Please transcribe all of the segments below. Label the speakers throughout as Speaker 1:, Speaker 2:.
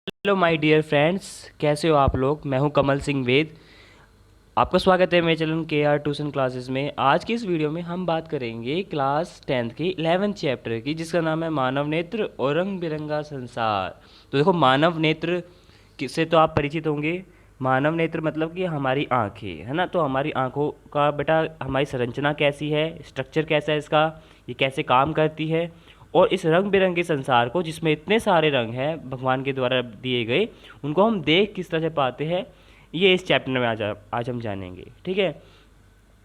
Speaker 1: Hello my dear friends, कैसे हो आप लोग। मैं हूं कमल सिंह वेद। आपका स्वागत है मेरे चैनल के आर ट्यूशन क्लासेस में। आज की इस वीडियो में हम बात करेंगे क्लास 10th की 11th चैप्टर की, जिसका नाम है मानव नेत्र और रंग बिरंगा संसार। तो देखो, मानव नेत्र से तो आप परिचित होंगे। मानव नेत्र मतलब कि हमारी आंखें, है ना। तो हमारी आंखों का बेटा हमारी संरचना कैसी है, स्ट्रक्चर कैसा है इसका, ये कैसे काम करती है, और इस रंग बिरंगे संसार को जिसमें इतने सारे रंग हैं भगवान के द्वारा दिए गए, उनको हम देख किस तरह से पाते हैं, ये इस चैप्टर में आज हम जानेंगे। ठीक है,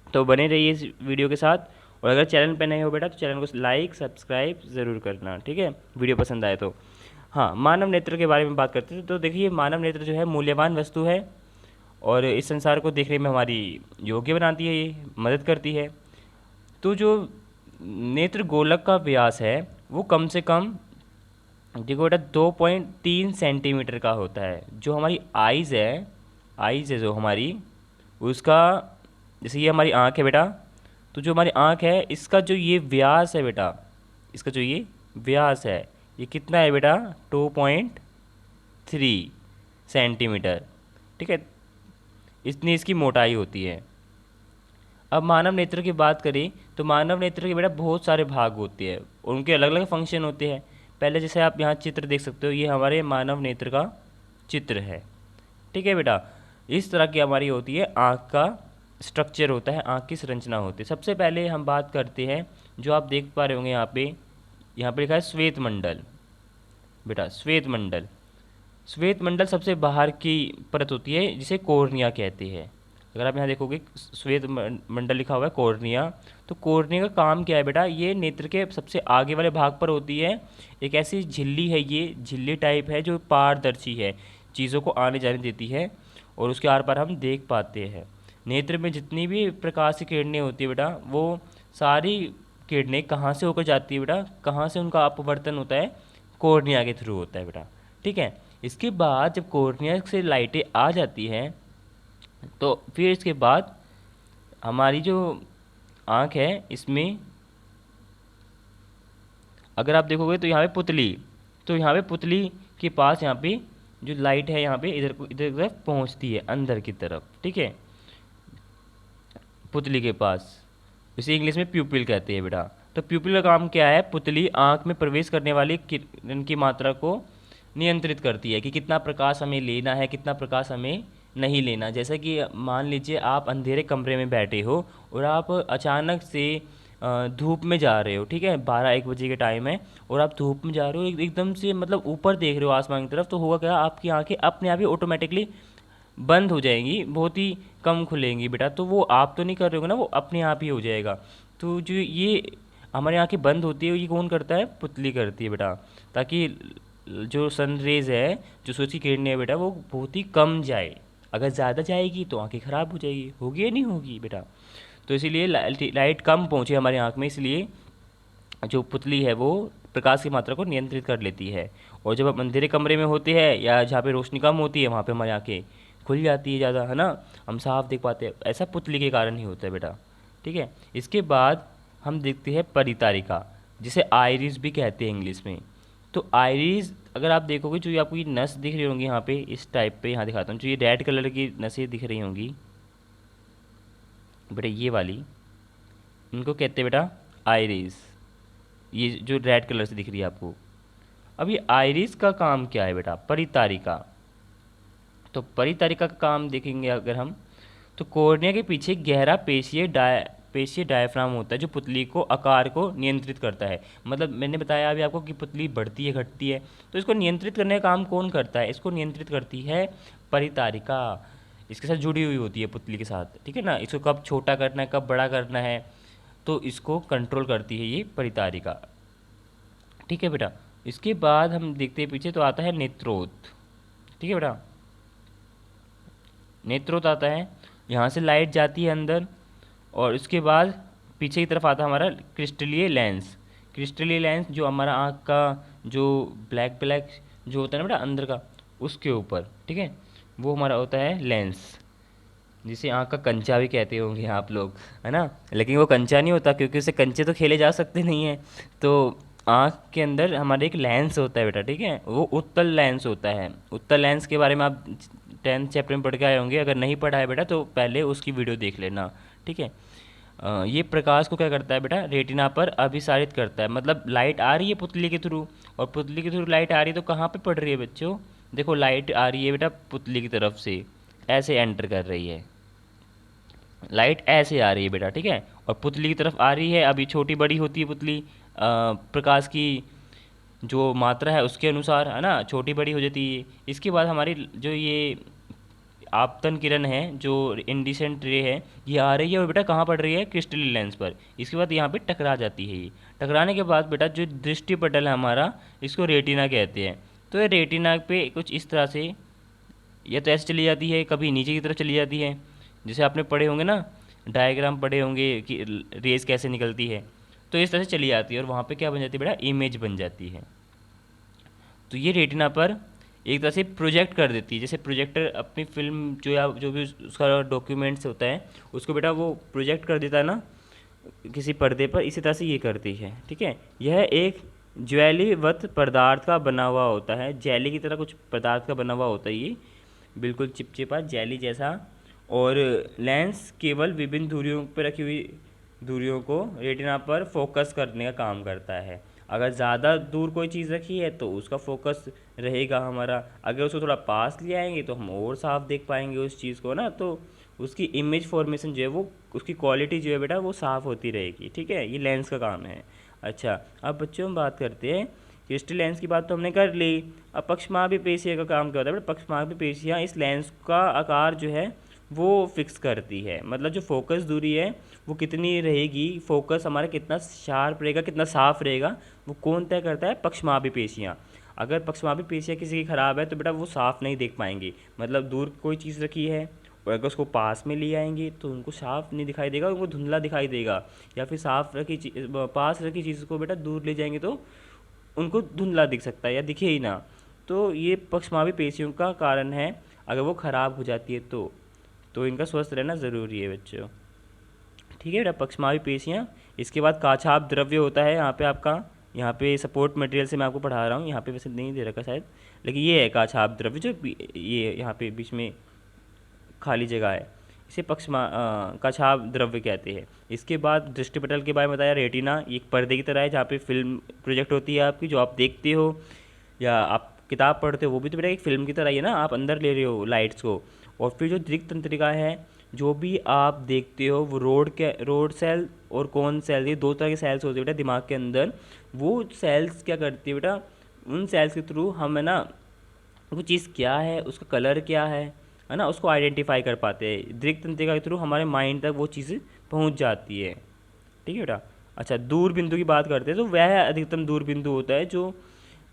Speaker 1: तो बने रहिए इस वीडियो के साथ। और अगर चैनल पे नए हो बेटा तो चैनल को लाइक सब्सक्राइब ज़रूर करना, ठीक है, वीडियो पसंद आए तो। हाँ, मानव नेत्र के बारे में बात करते हैं। तो देखिए, मानव नेत्र जो है मूल्यवान वस्तु है और इस संसार को देखने में हमारी योग्य बनाती है, ये मदद करती है। तो जो नेत्र गोलक का व्यास है वो कम से कम, देखो बेटा, 2.3 सेंटीमीटर का होता है। जो हमारी आइज़ है जो हमारी, उसका, जैसे ये हमारी आँख है बेटा, तो जो हमारी आँख है इसका जो ये व्यास है बेटा, इसका जो ये व्यास है, ये कितना है बेटा, 2.3 सेंटीमीटर। ठीक है, इतनी इसकी मोटाई होती है। अब मानव नेत्र की बात करें तो मानव नेत्र के बेटा बहुत सारे भाग होते हैं और उनके अलग अलग फंक्शन होते हैं। पहले जैसे आप यहाँ चित्र देख सकते हो, ये हमारे मानव नेत्र का चित्र है। ठीक है बेटा, इस तरह की हमारी होती है आँख का स्ट्रक्चर होता है, आँख की संरचना होती है। सबसे पहले हम बात करते हैं, जो आप देख पा रहे होंगे यहाँ पे लिखा है श्वेत मंडल। बेटा श्वेत मंडल, श्वेत मंडल सबसे बाहर की परत होती है जिसे कोर्निया कहते हैं। अगर आप यहाँ देखोगे श्वेत मंडल लिखा हुआ है कोर्निया, तो कोर्निया का काम क्या है बेटा, ये नेत्र के सबसे आगे वाले भाग पर होती है। एक ऐसी झिल्ली है, ये झिल्ली टाइप है जो पारदर्शी है, चीज़ों को आने जाने देती है और उसके आर पार हम देख पाते हैं। नेत्र में जितनी भी प्रकाश की किरणें होती है बेटा, वो सारी किरणें कहाँ से होकर जाती है बेटा, कहाँ से उनका अपवर्तन होता है, कोर्निया के थ्रू होता है बेटा। ठीक है, इसके बाद जब कोर्निया से लाइटें आ जाती हैं तो फिर इसके बाद हमारी जो आँख है इसमें अगर आप देखोगे तो यहाँ पे पुतली, तो यहाँ पे पुतली के पास यहाँ पे जो लाइट है यहाँ पे इधर इधर पहुँचती है अंदर की तरफ। ठीक है, पुतली के पास, इसे इंग्लिश में प्यूपिल कहते हैं बेटा। तो प्यूपिल का काम क्या है, पुतली आँख में प्रवेश करने वाली किरण की मात्रा को नियंत्रित करती है कि कितना प्रकाश हमें लेना है, कितना प्रकाश हमें नहीं लेना। जैसे कि मान लीजिए आप अंधेरे कमरे में बैठे हो और आप अचानक से धूप में जा रहे हो। ठीक है, 12-1 बजे के टाइम है और आप धूप में जा रहे हो, एकदम से मतलब ऊपर देख रहे हो आसमान की तरफ, तो होगा क्या, आपकी आंखें अपने आप ही ऑटोमेटिकली बंद हो जाएंगी, बहुत ही कम खुलेंगी बेटा। तो वो आप तो नहीं कर रहे हो ना, वो अपने आप ही हो जाएगा। तो जो ये हमारी आंखें बंद होती है, ये कौन करता है, पुतली करती है बेटा, ताकि जो सन रेज है, जो सूरज की किरणें है बेटा, वो बहुत ही कम जाए। अगर ज़्यादा जाएगी तो आंखें ख़राब हो जाएगी, होगी या नहीं होगी बेटा। तो इसीलिए लाइट कम पहुँचे हमारी आँख में, इसलिए जो पुतली है वो प्रकाश की मात्रा को नियंत्रित कर लेती है। और जब हम अंधेरे कमरे में होते हैं या जहाँ पे रोशनी कम होती है, वहाँ पे हमारी आंखें खुल जाती है ज़्यादा, है ना, हम साफ देख पाते हैं। ऐसा पुतली के कारण ही होता है बेटा। ठीक है, इसके बाद हम देखते हैं परितारिका, जिसे आइरिस भी कहते हैं इंग्लिश में। तो आइरिस, अगर आप देखोगे, जो ये आपको ये नस दिख रही होंगी यहाँ पे, इस टाइप पे, यहाँ दिखाता हूँ, जो ये रेड कलर की नसें दिख रही होंगी बेटा, ये वाली, इनको कहते हैं बेटा आइरिस। ये जो रेड कलर से दिख रही है आपको, अब ये आइरिस का काम क्या है बेटा, परितारिका। तो परितारिका का काम देखेंगे अगर हम, तो कॉर्निया के पीछे गहरा पेशीय डायफ्राम होता है, जो पुतली को आकार को नियंत्रित करता है। मतलब मैंने बताया अभी आपको कि पुतली बढ़ती है घटती है, तो इसको नियंत्रित करने का काम कौन करता है, इसको नियंत्रित करती है परितारिका। इसके साथ जुड़ी हुई होती है पुतली के साथ। ठीक है ना, इसको कब छोटा करना है, कब बड़ा करना है, तो इसको कंट्रोल करती है ये परितारिका। ठीक है बेटा, इसके बाद हम देखते हैं पीछे, तो आता है नेत्रोत। ठीक है बेटा, नेत्रोत आता है, यहाँ से लाइट जाती है अंदर और उसके बाद पीछे की तरफ आता है हमारा क्रिस्टलीय लेंस। क्रिस्टलीय लेंस जो हमारा आँख का जो ब्लैक ब्लैक जो होता है ना बेटा अंदर का, उसके ऊपर, ठीक है, वो हमारा होता है लेंस, जिसे आँख का कंचा भी कहते होंगे आप लोग, है ना। लेकिन वो कंचा नहीं होता, क्योंकि उससे कंचे तो खेले जा सकते नहीं हैं। तो आँख के अंदर हमारे एक लेंस होता है बेटा, ठीक है, वो उत्तल लेंस होता है। उत्तल लेंस के बारे में आप 10th चैप्टर में पढ़ के आए होंगे, अगर नहीं पढ़ा है बेटा तो पहले उसकी वीडियो देख लेना, ठीक है। ये प्रकाश को क्या करता है बेटा, रेटिना पर अभिसारित करता है। मतलब लाइट आ रही है पुतली के थ्रू, और पुतली के थ्रू लाइट आ रही है तो कहाँ पे पड़ रही है बच्चों, देखो लाइट आ रही है बेटा पुतली की तरफ से, ऐसे एंटर कर रही है, लाइट ऐसे आ रही है बेटा, ठीक है, और पुतली की तरफ आ रही है। अभी छोटी बड़ी होती है पुतली, प्रकाश की जो मात्रा है उसके अनुसार, है ना, छोटी बड़ी हो जाती है। इसके बाद हमारी जो ये आपतन किरण है, जो इंडिसेंट रे है, ये आ रही है और बेटा कहाँ पड़ रही है, क्रिस्टलीन लेंस पर। इसके बाद यहाँ पे टकरा जाती है। ये टकराने के बाद बेटा जो दृष्टि पटल है हमारा, इसको रेटिना कहते हैं। तो ये रेटिना पे कुछ इस तरह से या तो ऐसे चली जाती है, कभी नीचे की तरफ चली जाती है, जैसे आपने पढ़े होंगे ना, डायग्राम पढ़े होंगे कि रेस कैसे निकलती है, तो इस तरह से चली जाती है और वहाँ पे क्या बन जाती है बेटा, इमेज बन जाती है। तो ये रेटिना पर एक तरह से प्रोजेक्ट कर देती है, जैसे प्रोजेक्टर अपनी फिल्म जो या जो भी उसका डॉक्यूमेंट्स होता है उसको बेटा वो प्रोजेक्ट कर देता है ना किसी पर्दे पर, इसी तरह से ये करती है, ठीक है। यह एक ज्वेलीवत पदार्थ का बना हुआ होता है, जेली की तरह कुछ पदार्थ का बना हुआ होता है ये, बिल्कुल चिपचिपा जेली जैसा। और लेंस केवल विभिन्न दूरियों पर रखी हुई दूरियों को रेटिना पर फोकस करने का काम करता है। अगर ज़्यादा दूर कोई चीज़ रखी है तो उसका फोकस रहेगा हमारा, अगर उसको थोड़ा पास ले आएंगे तो हम और साफ देख पाएंगे उस चीज़ को ना, तो उसकी इमेज फॉर्मेशन जो है वो, उसकी क्वालिटी जो है बेटा वो साफ़ होती रहेगी, ठीक है। ये लेंस का काम है। अच्छा, अब बच्चों हम बात करते हैं क्रिस्टल लेंस की, बात तो हमने कर ली। अब पक्षमापी पेशियाँ का काम क्या होता है बेटा, पक्षमापी पेशियाँ इस लेंस का आकार जो है वो फिक्स करती है। मतलब जो फोकस दूरी है वो कितनी रहेगी, फोकस हमारा कितना शार्प रहेगा, कितना साफ रहेगा, वो कौन तय करता है, पक्षमापी पेशियाँ। अगर पक्षमापी पेशियाँ किसी की ख़राब है तो बेटा वो साफ नहीं देख पाएंगे। मतलब दूर कोई चीज़ रखी है और अगर उसको पास में ले आएंगे तो उनको साफ नहीं दिखाई देगा, उनको धुंधला दिखाई देगा। या फिर साफ रखी पास रखी चीज़ को बेटा दूर ले जाएंगे तो उनको धुंधला दिख सकता है या दिखे ही ना। तो ये पक्षमापी पेशियों का कारण है, अगर वो ख़राब हो जाती है तो इनका स्वस्थ रहना ज़रूरी है बच्चों, ठीक है बेटा। पक्षमापी पेशियाँ, इसके बाद काछाप द्रव्य होता है यहाँ पे आपका, यहाँ पे सपोर्ट मटेरियल से मैं आपको पढ़ा रहा हूँ, यहाँ पे वैसे नहीं दे रखा शायद, लेकिन ये है काछाप द्रव्य जो ये यहाँ पे बीच में खाली जगह है, इसे काछाप द्रव्य कहते हैं। इसके बाद दृष्टिपटल के बारे में बताया, रेटिना एक पर्दे की तरह है जहाँ पे फिल्म प्रोजेक्ट होती है आपकी, जो आप देखते हो या आप किताब पढ़ते हो, वो भी तो बेटा एक फिल्म की तरह ही है ना, आप अंदर ले रहे हो लाइट्स को। और फिर जो दृक् तंत्रिका है, जो भी आप देखते हो वो रोड सेल और कोन सेल, ये दो तरह के सेल्स होते हैं बेटा दिमाग के अंदर। वो सेल्स क्या करती है बेटा, उन सेल्स के थ्रू हम, है ना, वो चीज़ क्या है, उसका कलर क्या है ना, उसको आइडेंटिफाई कर पाते हैं। दृक् तंत्रिका के थ्रू हमारे माइंड तक वो चीज़ पहुंच जाती है, ठीक है बेटा। अच्छा, दूर बिंदु की बात करते हैं तो वह अधिकतम दूर बिंदु होता है जो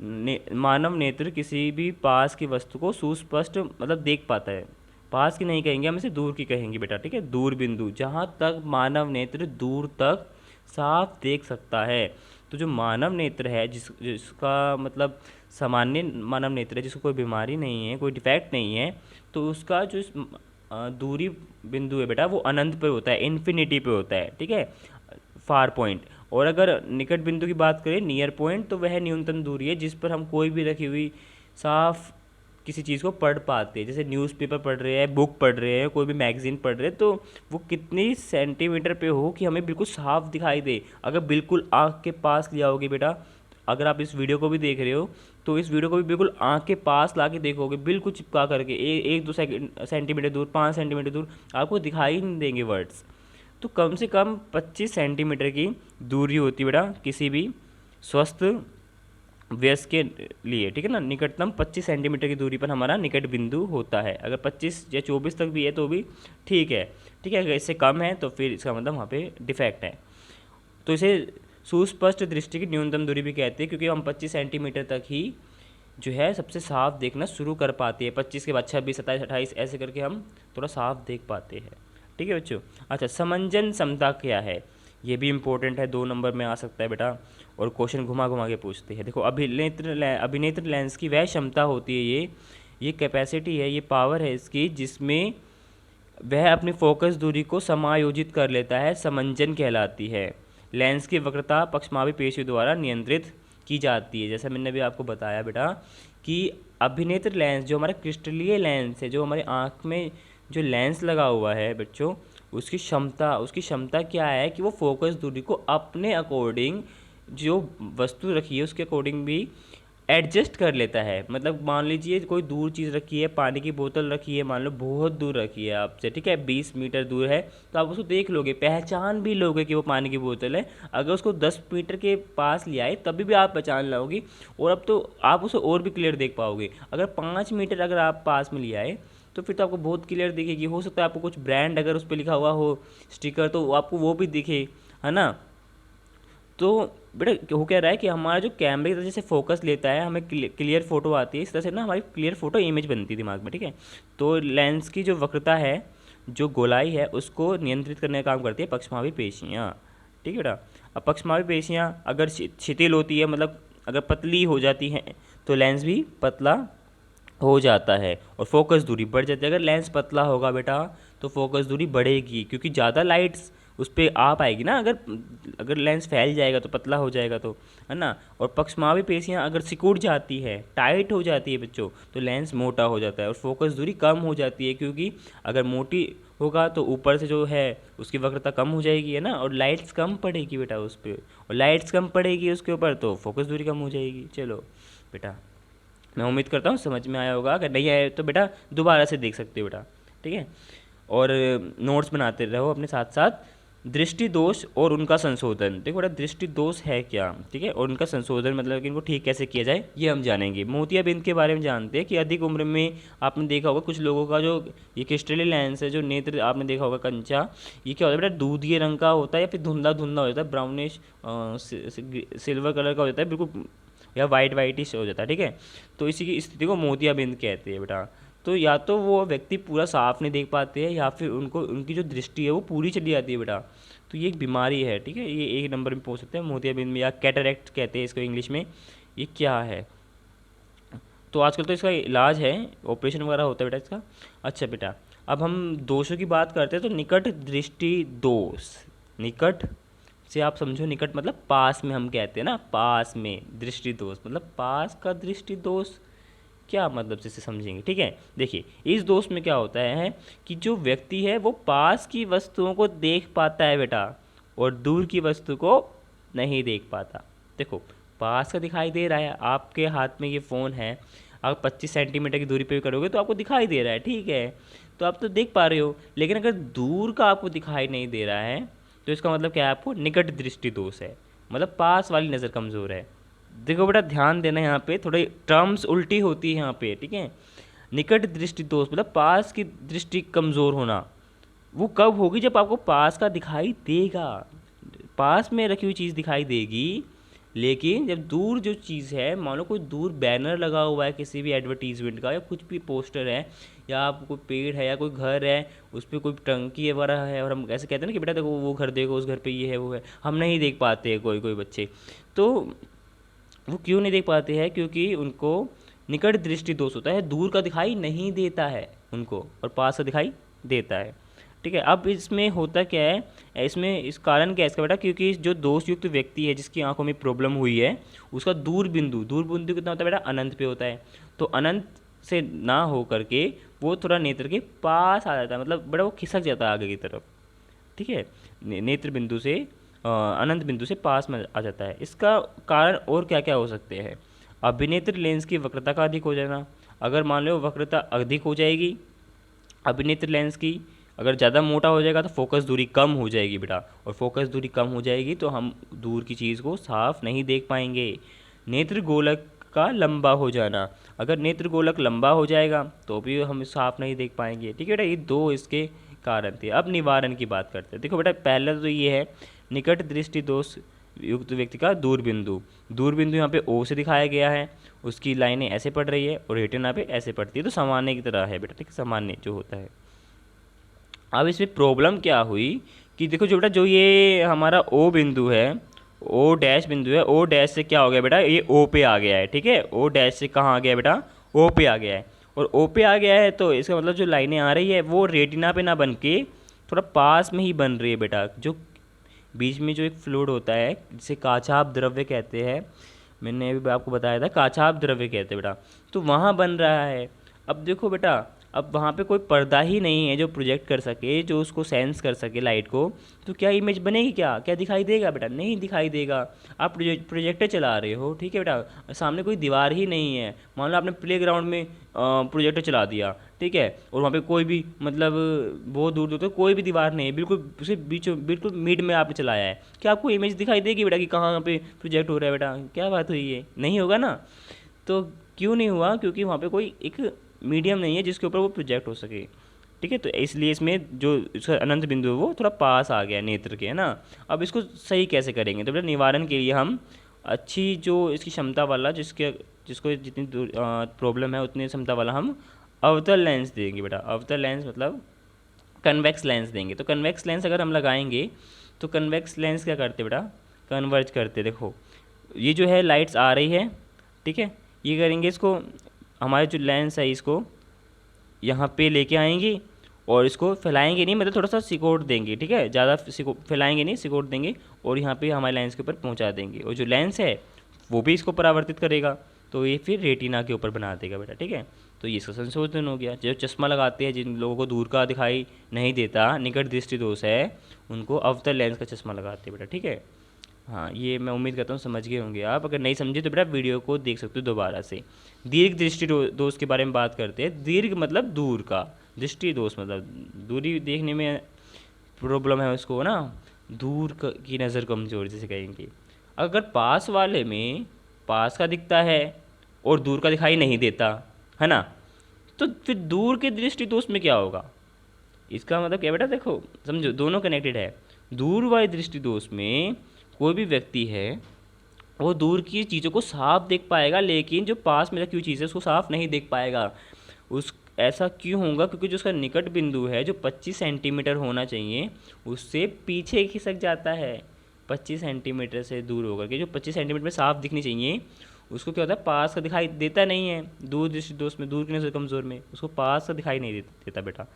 Speaker 1: मानव नेत्र किसी भी पास की वस्तु को सुस्पष्ट मतलब देख पाता है। पास की नहीं कहेंगे हम, इसे दूर की कहेंगे बेटा, ठीक है। दूर बिंदु, जहाँ तक मानव नेत्र दूर तक साफ देख सकता है। तो जो मानव नेत्र है, जिसका मतलब सामान्य मानव नेत्र है, जिसको कोई बीमारी नहीं है, कोई डिफेक्ट नहीं है, तो उसका जो दूरी बिंदु है बेटा वो अनंत पे होता है, इन्फिनिटी पे होता है, ठीक है, फार पॉइंट। और अगर निकट बिंदु की बात करें, नियर पॉइंट, तो वह न्यूनतम दूरी है जिस पर हम कोई भी रखी हुई साफ किसी चीज़ को पढ़ पाते हैं। जैसे न्यूज़पेपर पढ़ रहे हैं, बुक पढ़ रहे हैं, कोई भी मैगजीन पढ़ रहे हैं, तो वो कितनी सेंटीमीटर पे हो कि हमें बिल्कुल साफ दिखाई दे। अगर बिल्कुल आँख के पास ले आओगे बेटा, अगर आप इस वीडियो को भी देख रहे हो तो इस वीडियो को भी बिल्कुल आँख के पास ला के देखोगे, बिल्कुल चिपका करके, एक दो सेंटीमीटर दूर, 5 सेंटीमीटर दूर, आपको दिखाई नहीं देंगे वर्ड्स। तो कम से कम 25 सेंटीमीटर की दूरी होती है बेटा किसी भी स्वस्थ वयस्क के लिए, ठीक है ना। निकटतम 25 सेंटीमीटर की दूरी पर हमारा निकट बिंदु होता है। अगर 25 या 24 तक भी है तो भी ठीक है, ठीक है। अगर इससे कम है तो फिर इसका मतलब वहाँ पे डिफेक्ट है। तो इसे सुस्पष्ट दृष्टि की न्यूनतम दूरी भी कहते हैं, क्योंकि हम 25 सेंटीमीटर तक ही जो है सबसे साफ देखना शुरू कर पाते हैं। 25 के बाद 26, 27, 28 ऐसे करके हम थोड़ा साफ देख पाते हैं, ठीक है बच्चों। अच्छा, समंजन क्षमता क्या है, ये भी इंपॉर्टेंट है, 2 नंबर में आ सकता है बेटा, और क्वेश्चन घुमा घुमा के पूछते हैं। देखो, अभिनेत्र लेंस की वह क्षमता होती है, ये कैपेसिटी है, ये पावर है इसकी, जिसमें वह अपनी फोकस दूरी को समायोजित कर लेता है, समंजन कहलाती है। लेंस की वक्रता पक्षमापी पेशियों द्वारा नियंत्रित की जाती है। जैसा मैंने अभी आपको बताया बेटा कि अभिनेत्र लेंस जो हमारा क्रिस्टलीय लेंस है, जो हमारी आँख में जो लेंस लगा हुआ है बच्चों, उसकी क्षमता क्या है कि वो फोकस दूरी को अपने अकॉर्डिंग, जो वस्तु रखी है उसके अकॉर्डिंग भी एडजस्ट कर लेता है। मतलब मान लीजिए कोई दूर चीज़ रखी है, पानी की बोतल रखी है, मान लो बहुत दूर रखी है आपसे, ठीक है, 20 मीटर दूर है, तो आप उसको देख लोगे, पहचान भी लोगे कि वो पानी की बोतल है। अगर उसको 10 मीटर के पास ले आए तभी भी आप पहचान लोगे, और अब तो आप उसे और भी क्लियर देख पाओगे। अगर 5 मीटर अगर आप पास में ले आए तो फिर तो आपको बहुत क्लियर दिखेगी। हो सकता है आपको कुछ ब्रांड अगर उस पर लिखा हुआ हो स्टिकर, तो आपको वो भी दिखे, है ना। तो बेटा हो क्या रहा है कि हमारा जो कैमरे की तरह जैसे फोकस लेता है, हमें क्लियर फोटो आती है, इस तरह से ना हमारी क्लियर फोटो इमेज बनती है दिमाग में, ठीक है। तो लेंस की जो वक्रता है, जो गोलाई है, उसको नियंत्रित करने का काम करती है पक्षमावी पेशियाँ, ठीक है बेटा। अब पक्षमावी पेशियाँ अगर शिथिल होती है, मतलब अगर पतली हो जाती हैं, तो लेंस भी पतला हो जाता है और फोकस दूरी बढ़ जाती है। अगर लेंस पतला होगा बेटा तो फोकस दूरी बढ़ेगी, क्योंकि ज़्यादा लाइट्स उस पर आ पाएगी ना। अगर अगर लेंस फैल जाएगा तो पतला हो जाएगा, तो है ना। और पक्षमावी पेशियाँ अगर सिकुड़ जाती है, टाइट हो जाती है बच्चों, तो लेंस मोटा हो जाता है और फोकस दूरी कम हो जाती है, क्योंकि अगर मोटी होगा तो ऊपर से जो है उसकी वक्रता कम हो जाएगी, है ना, और लाइट्स कम पड़ेगी बेटा उस पर, और लाइट्स कम पड़ेगी उसके ऊपर तो फोकस दूरी कम हो जाएगी। चलो बेटा, मैं उम्मीद करता हूँ समझ में आया होगा। अगर नहीं आया तो बेटा दोबारा से देख सकते हो बेटा, ठीक है। और नोट्स बनाते रहो अपने साथ साथ। दृष्टि दोष और उनका संशोधन, देखो बेटा दृष्टि दोष है क्या, ठीक है, और उनका संशोधन मतलब कि इनको ठीक कैसे किया जाए ये हम जानेंगे। मोतियाबिंद के बारे में जानते हैं कि अधिक उम्र में आपने देखा होगा कुछ लोगों का जो ये क्रिस्टलीय लेंस है, जो नेत्र आपने देखा होगा कंचा, ये क्या होता है बेटा, दूधिये रंग का होता है या फिर धुंधला धुंधला हो जाता है, ब्राउनिश सिल्वर कलर का हो जाता है बिल्कुल, या वाइट वाइटिश हो जाता है, ठीक है। तो इसी की स्थिति को मोतियाबिंद कहते हैं बेटा। तो या तो वो व्यक्ति पूरा साफ नहीं देख पाते हैं, या फिर उनकी जो दृष्टि है वो पूरी चली जाती है बेटा। तो ये एक बीमारी है, ठीक है, ये एक नंबर में पूछ सकते हैं मोतियाबिंद में, या कैटरेक्ट कहते हैं इसको इंग्लिश में। ये क्या है, तो आजकल तो इसका इलाज है, ऑपरेशन वगैरह होता है बेटा इसका। अच्छा बेटा, अब हम दोषों की बात करते हैं, तो निकट दृष्टि दोष, निकट से आप समझो, निकट मतलब पास में, हम कहते हैं ना पास में, दृष्टि दोष मतलब पास का दृष्टि दोष, क्या मतलब से इसे समझेंगे, ठीक है। देखिए इस दोष में क्या होता है कि जो व्यक्ति है वो पास की वस्तुओं को देख पाता है बेटा, और दूर की वस्तु को नहीं देख पाता। देखो पास का दिखाई दे रहा है, आपके हाथ में ये फ़ोन है, आप 25 सेंटीमीटर की दूरी पे भी करोगे तो आपको दिखाई दे रहा है, ठीक है, तो आप तो देख पा रहे हो। लेकिन अगर दूर का आपको दिखाई नहीं दे रहा है तो इसका मतलब क्या है, आपको निकट दृष्टि दोष है, मतलब पास वाली नज़र कमज़ोर है। देखो बेटा ध्यान देना, यहाँ पे थोड़े टर्म्स उल्टी होती है यहाँ पे, ठीक है। निकट दृष्टि दोष मतलब पास की दृष्टि कमज़ोर होना, वो कब होगी, जब आपको पास का दिखाई देगा, पास में रखी हुई चीज़ दिखाई देगी, लेकिन जब दूर जो चीज़ है, मान लो कोई दूर बैनर लगा हुआ है किसी भी एडवर्टीजमेंट का, या कुछ भी पोस्टर है, या आप कोई पेड़ है या कोई घर है, उस पर कोई टंकी वगैरह है, और हम ऐसे कहते हैं ना कि बेटा देखो वो घर देखो, उस घर पे ये है वो है, हम नहीं देख पाते हैं कोई कोई बच्चे। तो वो क्यों नहीं देख पाते हैं, क्योंकि उनको निकट दृष्टि दोष होता है, दूर का दिखाई नहीं देता है उनको, और पास का दिखाई देता है, ठीक है। अब इसमें होता क्या है, इसमें इस कारण क्या है इसका बेटा, क्योंकि जो दोष युक्त व्यक्ति है जिसकी आंखों में प्रॉब्लम हुई है, उसका दूर बिंदु कितना होता है बेटा, अनंत पे होता है। तो अनंत से ना हो करके वो थोड़ा नेत्र के पास आ जाता है, मतलब बड़ा वो खिसक जाता है आगे की तरफ, ठीक है, नेत्र बिंदु से अनंत बिंदु से पास में आ जाता है। इसका कारण और क्या क्या हो सकते हैं, अभिनेत्र लेंस की वक्रता का अधिक हो जाना, अगर मान लो वक्रता अधिक हो जाएगी अभिनेत्र लेंस की, अगर ज़्यादा मोटा हो जाएगा तो फोकस दूरी कम हो जाएगी बेटा, और फोकस दूरी कम हो जाएगी तो हम दूर की चीज़ को साफ नहीं देख पाएंगे। नेत्र गोलक का लंबा हो जाना, अगर नेत्र गोलक लंबा हो जाएगा तो भी हम साफ नहीं देख पाएंगे, ठीक है बेटा। ये दो इसके कारण थे। अब निवारण की बात करते हैं। देखो बेटा पहला तो ये है निकट दृष्टि दोष युक्त व्यक्ति का दूरबिंदु यहाँ पे ओ से दिखाया गया है, उसकी लाइनें ऐसे पड़ रही है और रेटिना पे ऐसे पड़ती है, तो सामान्य की तरह है बेटा, ठीक है, सामान्य जो होता है। अब इसमें प्रॉब्लम क्या हुई कि देखो जो बेटा जो ये हमारा ओ बिंदु है, ओ डैश बिंदु है, ओ डैश से क्या हो गया बेटा, ये ओ पे आ गया है, ठीक है, ओ डैश से कहाँ आ गया बेटा, ओ पे आ गया है, और ओ पे आ गया है तो इसका मतलब जो लाइनें आ रही है वो रेटिना पे ना बन के थोड़ा पास में ही बन रही है बेटा। जो बीच में जो एक फ्लूइड होता है जिसे काचाभ द्रव्य कहते हैं, मैंने अभी आपको बताया था काचाभ द्रव्य कहते हैं बेटा, तो वहाँ बन रहा है। अब देखो बेटा, अब वहाँ पे कोई पर्दा ही नहीं है जो प्रोजेक्ट कर सके, जो उसको सेंस कर सके लाइट को, तो क्या इमेज बनेगी, क्या क्या दिखाई देगा बेटा, नहीं दिखाई देगा। आप प्रोजेक्टर चला रहे हो, ठीक है बेटा, सामने कोई दीवार ही नहीं है, मान लो आपने प्लेग्राउंड में प्रोजेक्टर चला दिया, ठीक है, और वहाँ पे कोई भी मतलब बहुत दूर दूर तक कोई भी दीवार नहीं है, बिल्कुल उसे बीचों बिल्कुल मिड में आपने चलाया है, क्या आपको इमेज दिखाई देगी बेटा कि कहाँ पे प्रोजेक्ट हो रहा है बेटा, क्या बात हुई है, नहीं होगा ना। तो क्यों नहीं हुआ, क्योंकि वहाँ पे कोई एक मीडियम नहीं है जिसके ऊपर वो प्रोजेक्ट हो सके, ठीक है। तो इसलिए इसमें जो इसका अनंत बिंदु है वो थोड़ा पास आ गया नेत्र के, है ना। अब इसको सही कैसे करेंगे, तो बेटा निवारण के लिए हम अच्छी जो इसकी क्षमता वाला, जिसको जितनी प्रॉब्लम है उतनी क्षमता वाला हम अवतल लेंस देंगे बेटा। अवतल लेंस मतलब कन्वेक्स लेंस देंगे। तो कन्वेक्स लेंस अगर हम लगाएंगे तो कन्वेक्स लेंस क्या करते बेटा, कन्वर्ज करते। देखो ये जो है लाइट्स आ रही है, ठीक है, ये करेंगे इसको, हमारे जो लेंस है इसको यहाँ पे लेके आएंगे और इसको फैलाएंगे नहीं, मतलब थोड़ा सा सिकोड़ देंगे, ठीक है, ज़्यादा फैलाएंगे नहीं, सिकोड़ देंगे और यहाँ पे हमारे लेंस के ऊपर पहुँचा देंगे, और जो लेंस है वो भी इसको परावर्तित करेगा, तो ये फिर रेटिना के ऊपर बना देगा बेटा, ठीक है। तो ये इसका संशोधन हो गया। जो चश्मा लगाते हैं, जिन लोगों को दूर का दिखाई नहीं देता, निकट दृष्टि दोष है, उनको अवतल लेंस का चश्मा लगाते हैं बेटा, ठीक है। हाँ, ये मैं उम्मीद करता हूँ समझ गए होंगे आप। अगर नहीं समझे तो बेटा वीडियो को देख सकते हो दोबारा से। दीर्घ दृष्टि दोष के बारे में बात करते हैं। दीर्घ मतलब दूर का, दृष्टि दोष मतलब दूरी देखने में प्रॉब्लम है उसको ना, दूर की नज़र कमजोर जिसे कहेंगे। अगर पास वाले में पास का दिखता है और दूर का दिखाई नहीं देता, है ना, तो फिर दूर के दृष्टि दोष में क्या होगा, इसका मतलब क्या बेटा, देखो समझो दोनों कनेक्टेड है। दूर वाले दृष्टि दोष में कोई भी व्यक्ति है वो दूर की चीज़ों को साफ देख पाएगा, लेकिन जो पास में रखी हुई चीज़ है उसको साफ नहीं देख पाएगा। उस ऐसा क्यों होगा, क्योंकि जो उसका निकट बिंदु है जो 25 सेंटीमीटर होना चाहिए उससे पीछे खिसक जाता है। 25 सेंटीमीटर से दूर होकर के जो 25 सेंटीमीटर में साफ दिखनी चाहिए उसको क्या होता है, पास का दिखाई देता नहीं है। दूर दृष्टि दोष में, दूर की नज़र कमज़ोर में उसको पास का दिखाई नहीं देता बेटा।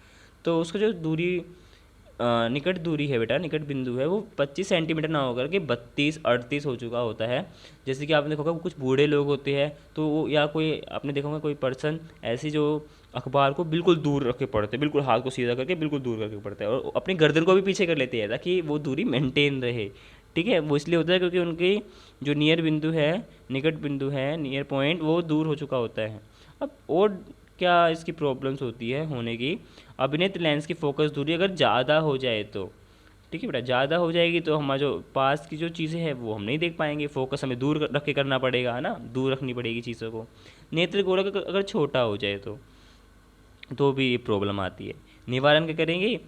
Speaker 1: तो उसका जो दूरी निकट दूरी है बेटा, निकट बिंदु है, वो 25 सेंटीमीटर ना होकर के 32-38 हो चुका होता है। जैसे कि आपने देखा होगा कुछ बूढ़े लोग होते हैं तो वो, या कोई आपने देखा होगा कोई पर्सन ऐसी जो अखबार को बिल्कुल दूर रख के पढ़ते हैं, बिल्कुल हाथ को सीधा करके बिल्कुल दूर करके पढ़ते हैं और अपनी गर्दन को भी पीछे कर लेते हैं ताकि वो दूरी मेंटेन रहे, ठीक है। वो इसलिए होता है क्योंकि उनकी जो नियर बिंदु है, निकट बिंदु है, नियर पॉइंट, वो दूर हो चुका होता है। अब और क्या इसकी प्रॉब्लम्स होती है होने की, अभिनेत्र लेंस की फोकस दूरी अगर ज़्यादा हो जाए तो, ठीक है बेटा, ज़्यादा हो जाएगी तो हमारा जो पास की जो चीज़ें हैं वो हम नहीं देख पाएंगे, फोकस हमें दूर रख के करना पड़ेगा, है ना, दूर रखनी पड़ेगी चीज़ों को। नेत्र गोलक अगर छोटा हो जाए तो भी ये प्रॉब्लम आती है। निवारण क्या करेंगे,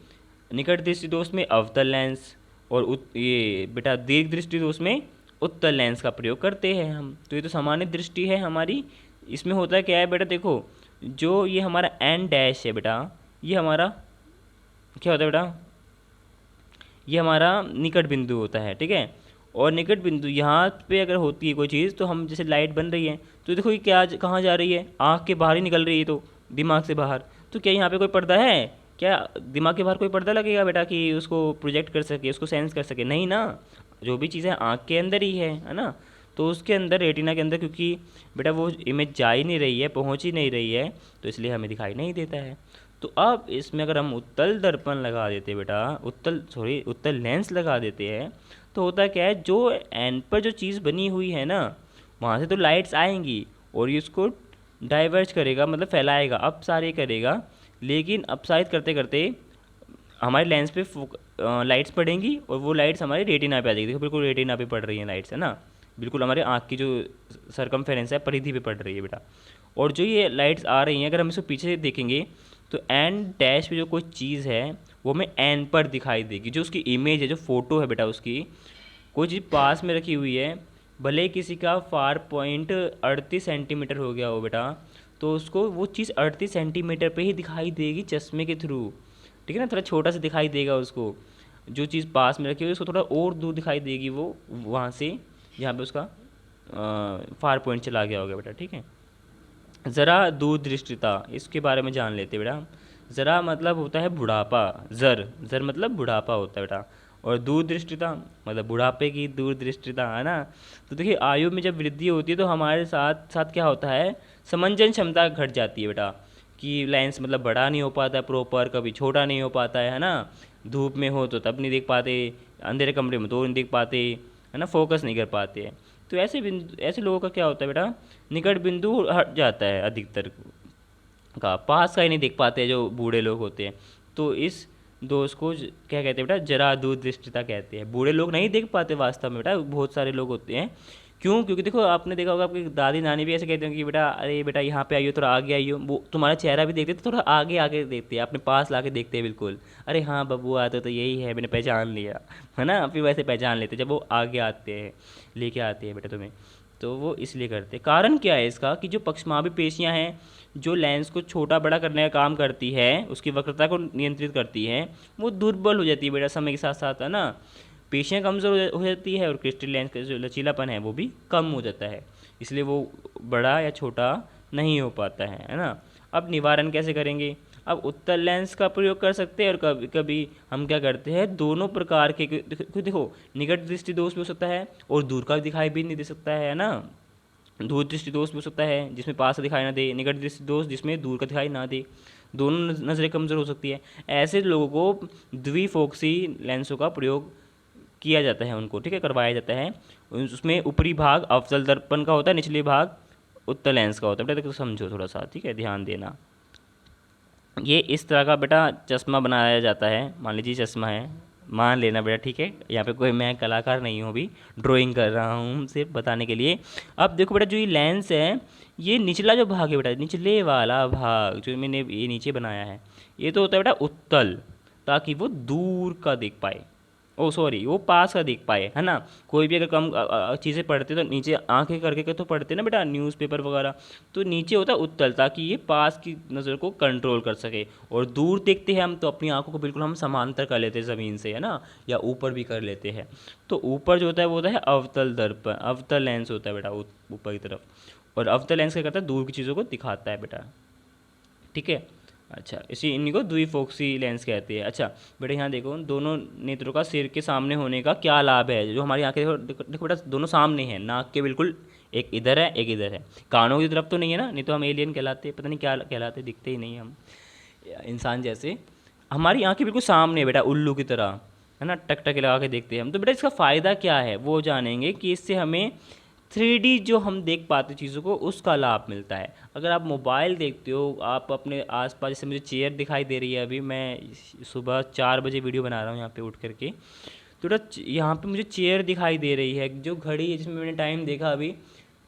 Speaker 1: निकट दृष्टि दोष में अवतल लेंस और ये बेटा दीर्घ दृष्टि दोष में उत्तल लेंस का प्रयोग करते हैं हम। तो ये तो सामान्य दृष्टि है हमारी। इसमें होता है क्या है बेटा, देखो जो ये हमारा एन डैश है बेटा, ये हमारा क्या होता है बेटा, ये हमारा निकट बिंदु होता है, ठीक है। और निकट बिंदु यहाँ पे अगर होती है कोई चीज़, तो हम जैसे लाइट बन रही है तो देखो ये क्या कहाँ जा रही है, आँख के बाहर ही निकल रही है, तो दिमाग से बाहर। तो क्या यहाँ पे कोई पर्दा है, क्या दिमाग के बाहर कोई पर्दा लगेगा बेटा कि उसको प्रोजेक्ट कर सके, उसको सेंस कर सके, नहीं ना। जो भी चीज़ें आँख के अंदर ही है ना, तो उसके अंदर रेटिना के अंदर, क्योंकि बेटा वो इमेज जा ही नहीं रही है, पहुँच ही नहीं रही है, तो इसलिए हमें दिखाई नहीं देता है। तो अब इसमें अगर हम उत्तल दर्पण लगा देते बेटा, उत्तल लेंस लगा देते हैं, तो होता क्या है, जो एंड पर जो चीज़ बनी हुई है ना, वहाँ से तो लाइट्स आएंगी और ये उसको डाइवर्ज करेगा, मतलब फैलाएगा, अपसारी करेगा। लेकिन अपसारित करते करते हमारे लेंस पे लाइट्स पड़ेंगी और वो लाइट्स हमारे रेटिना पे आ जाएगी। देखो बिल्कुल रेटिना पे पड़ रही हैं लाइट्स, है ना, बिल्कुल हमारे आँख की जो सरकमफेरेंस है, परिधि पे पड़ रही है बेटा। और जो ये लाइट्स आ रही हैं, अगर हम इसको पीछे से देखेंगे तो एन डैश पे जो कोई चीज़ है वो हमें एन पर दिखाई देगी। जो उसकी इमेज है, जो फोटो है बेटा, उसकी कोई चीज़ पास में रखी हुई है, भले ही किसी का फार पॉइंट 38 सेंटीमीटर हो गया हो बेटा, तो उसको वो चीज़ 38 सेंटीमीटर पे ही दिखाई देगी चश्मे के थ्रू, ठीक है ना। थोड़ा छोटा सा दिखाई देगा उसको, जो चीज़ पास में रखी हुई है उसको थोड़ा और दूर दिखाई देगी वो, वहाँ से जहाँ पे उसका फार पॉइंट चला गया होगा बेटा, ठीक है। ज़रा दूरदृष्टिता, इसके बारे में जान लेते बेटा। ज़रा मतलब होता है बुढ़ापा, ज़र ज़र मतलब बुढ़ापा होता है बेटा। और दूरदृष्टिता मतलब बुढ़ापे की दूरदृष्टिता, है ना। तो देखिए आयु में जब वृद्धि होती है तो हमारे साथ साथ क्या होता है, समंजन क्षमता घट जाती है बेटा, कि लेंस मतलब बड़ा नहीं हो पाता है प्रॉपर, कभी छोटा नहीं हो पाता है ना। धूप में हो तो तब नहीं देख पाते, अंधेरे कमरे में तो नहीं देख पाते, है ना, फोकस नहीं कर पाते हैं। तो ऐसे बिंदु, ऐसे लोगों का क्या होता है बेटा, निकट बिंदु हट जाता है अधिकतर का, पास का ही नहीं देख पाते जो बूढ़े लोग होते हैं। तो इस दोष को क्या कहते हैं बेटा, जरा दूरदृष्टिता कहते हैं। बूढ़े लोग नहीं देख पाते वास्तव में बेटा, बहुत सारे लोग होते हैं। क्यों? क्योंकि देखो आपने देखा होगा आपकी दादी नानी भी ऐसे कहते हैं कि बेटा अरे बेटा यहाँ पे आइयो, थोड़ा आगे आइयो, वो तुम्हारा चेहरा भी देखते तो थोड़ा आगे आगे देखते हैं, अपने पास ला के देखते हैं बिल्कुल। अरे हाँ बब्बू आते तो यही है, मैंने पहचान लिया, है ना। फिर वैसे पहचान लेते जब वो आगे आते हैं, लेके आते हैं बेटा तुम्हें। तो वो इसलिए करते, कारण क्या है इसका, कि जो पक्षमाभी पेशियाँ हैं जो लेंस को छोटा बड़ा करने का काम करती है, उसकी वक्रता को नियंत्रित करती है, वो दुर्बल हो जाती है बेटा समय के साथ साथ, है ना। पेशियाँ कमज़ोर हो जाती है और क्रिस्टल लेंस का जो लचीलापन है वो भी कम हो जाता है, इसलिए वो बड़ा या छोटा नहीं हो पाता है ना। अब निवारण कैसे करेंगे? अब उत्तल लेंस का प्रयोग कर सकते हैं, और कभी कभी हम क्या करते हैं, दोनों प्रकार के, देखो निकट दृष्टि दोष भी हो सकता है और दूर का दिखाई भी नहीं दे सकता है ना। दूर दृष्टि दोष भी हो सकता है जिसमें पास का दिखाई ना दे, निकट दृष्टि दोष जिसमें दूर का दिखाई ना दे, दोनों नज़रें कमज़ोर हो सकती है। ऐसे लोगों को द्विफोक्सी लेंसों का प्रयोग किया जाता है, उनको ठीक है करवाया जाता है। उसमें ऊपरी भाग अवतल दर्पण का होता है, निचले भाग उत्तल लेंस का होता है बेटा, देखो समझो थोड़ा सा, ठीक है ध्यान देना। ये इस तरह का बेटा चश्मा बनाया जाता है, मान लीजिए चश्मा है, मान लेना बेटा, ठीक है। यहाँ पे कोई मैं कलाकार नहीं हूँ, अभी ड्राइंग कर रहा हूँ सिर्फ बताने के लिए। अब देखो बेटा जो ये लेंस है, ये निचला जो भाग है बेटा, निचले वाला भाग जो मैंने ये नीचे बनाया है, ये तो होता है बेटा उत्तल, ताकि वो दूर का देख पाए, ओ सॉरी वो पास का देख पाए, है ना। कोई भी अगर कम चीज़ें पढ़ते तो नीचे आंखें करके के तो पढ़ते ना बेटा, न्यूज़पेपर वगैरह, तो नीचे होता है उत्तल, ताकि ये पास की नज़र को कंट्रोल कर सके। और दूर देखते हैं हम तो अपनी आंखों को बिल्कुल हम समांतर कर लेते हैं ज़मीन से, है ना, या ऊपर भी कर लेते हैं। तो ऊपर जो होता है वो होता है अवतल दर्पण, अवतल लेंस होता है बेटा ऊपर की तरफ। और अवतल लेंस क्या करता है, दूर की चीज़ों को दिखाता है बेटा, ठीक है। अच्छा, इसी इन्हीं को द्विफोक्सी लेंस कहते हैं। अच्छा बेटा यहाँ देखो, दोनों नेत्रों का सिर के सामने होने का क्या लाभ है, जो हमारी आंखें देखो बेटा दोनों सामने हैं, नाक के बिल्कुल, एक इधर है एक इधर है, कानों की तरफ तो नहीं है ना, नहीं तो हम एलियन कहलाते, पता नहीं क्या कहलाते, दिखते ही नहीं हम इंसान जैसे। हमारी आंखें बिल्कुल सामने है बेटा, उल्लू की तरह, है ना, टक टक लगा के देखते हैं हम। तो बेटा इसका फ़ायदा क्या है वो जानेंगे, कि इससे हमें 3D जो हम देख पाते चीज़ों को, उसका लाभ मिलता है। अगर आप मोबाइल देखते हो, आप अपने आसपास, जैसे मुझे चेयर दिखाई दे रही है, अभी मैं सुबह 4 बजे वीडियो बना रहा हूँ यहाँ पे उठ करके, तो यहाँ पे मुझे चेयर दिखाई दे रही है, जो घड़ी है जिसमें मैंने टाइम देखा अभी,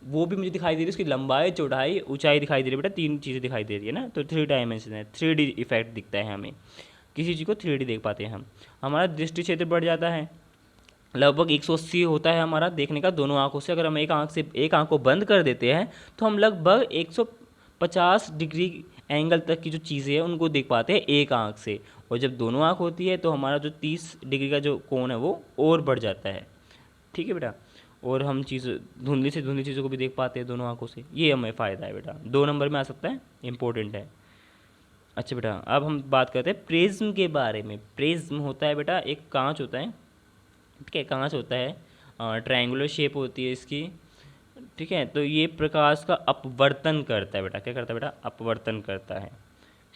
Speaker 1: वो भी मुझे दिखाई दे रही है, उसकी लंबाई चौड़ाई ऊंचाई दिखाई दे रही है बेटा, 3 चीज़ें दिखाई दे रही है ना। तो 3 डायमेंशन है, 3D इफेक्ट दिखता है हमें, किसी चीज़ को 3D देख पाते हैं हम। हमारा दृष्टि क्षेत्र बढ़ जाता है, लगभग 180 होता है हमारा देखने का दोनों आंखों से। अगर हम एक आंख को बंद कर देते हैं तो हम लगभग 150 डिग्री एंगल तक की जो चीज़ें हैं उनको देख पाते हैं एक आंख से। और जब दोनों आंख होती है तो हमारा जो 30 डिग्री का जो कोण है वो और बढ़ जाता है, ठीक है बेटा। और हम धुंधली से धुंधली चीज़ों को भी देख पाते हैं दोनों आंखों से, ये हमें फ़ायदा है बेटा, 2 नंबर में आ सकता है, इंपॉर्टेंट है। अच्छा बेटा अब हम बात करते हैं प्रिज्म के बारे में। प्रिज्म होता है बेटा एक कांच होता है, ठीक है, कांच होता है, ट्रायंगुलर शेप होती है इसकी, ठीक है। तो ये प्रकाश का अपवर्तन करता है बेटा, क्या करता है बेटा, अपवर्तन करता है।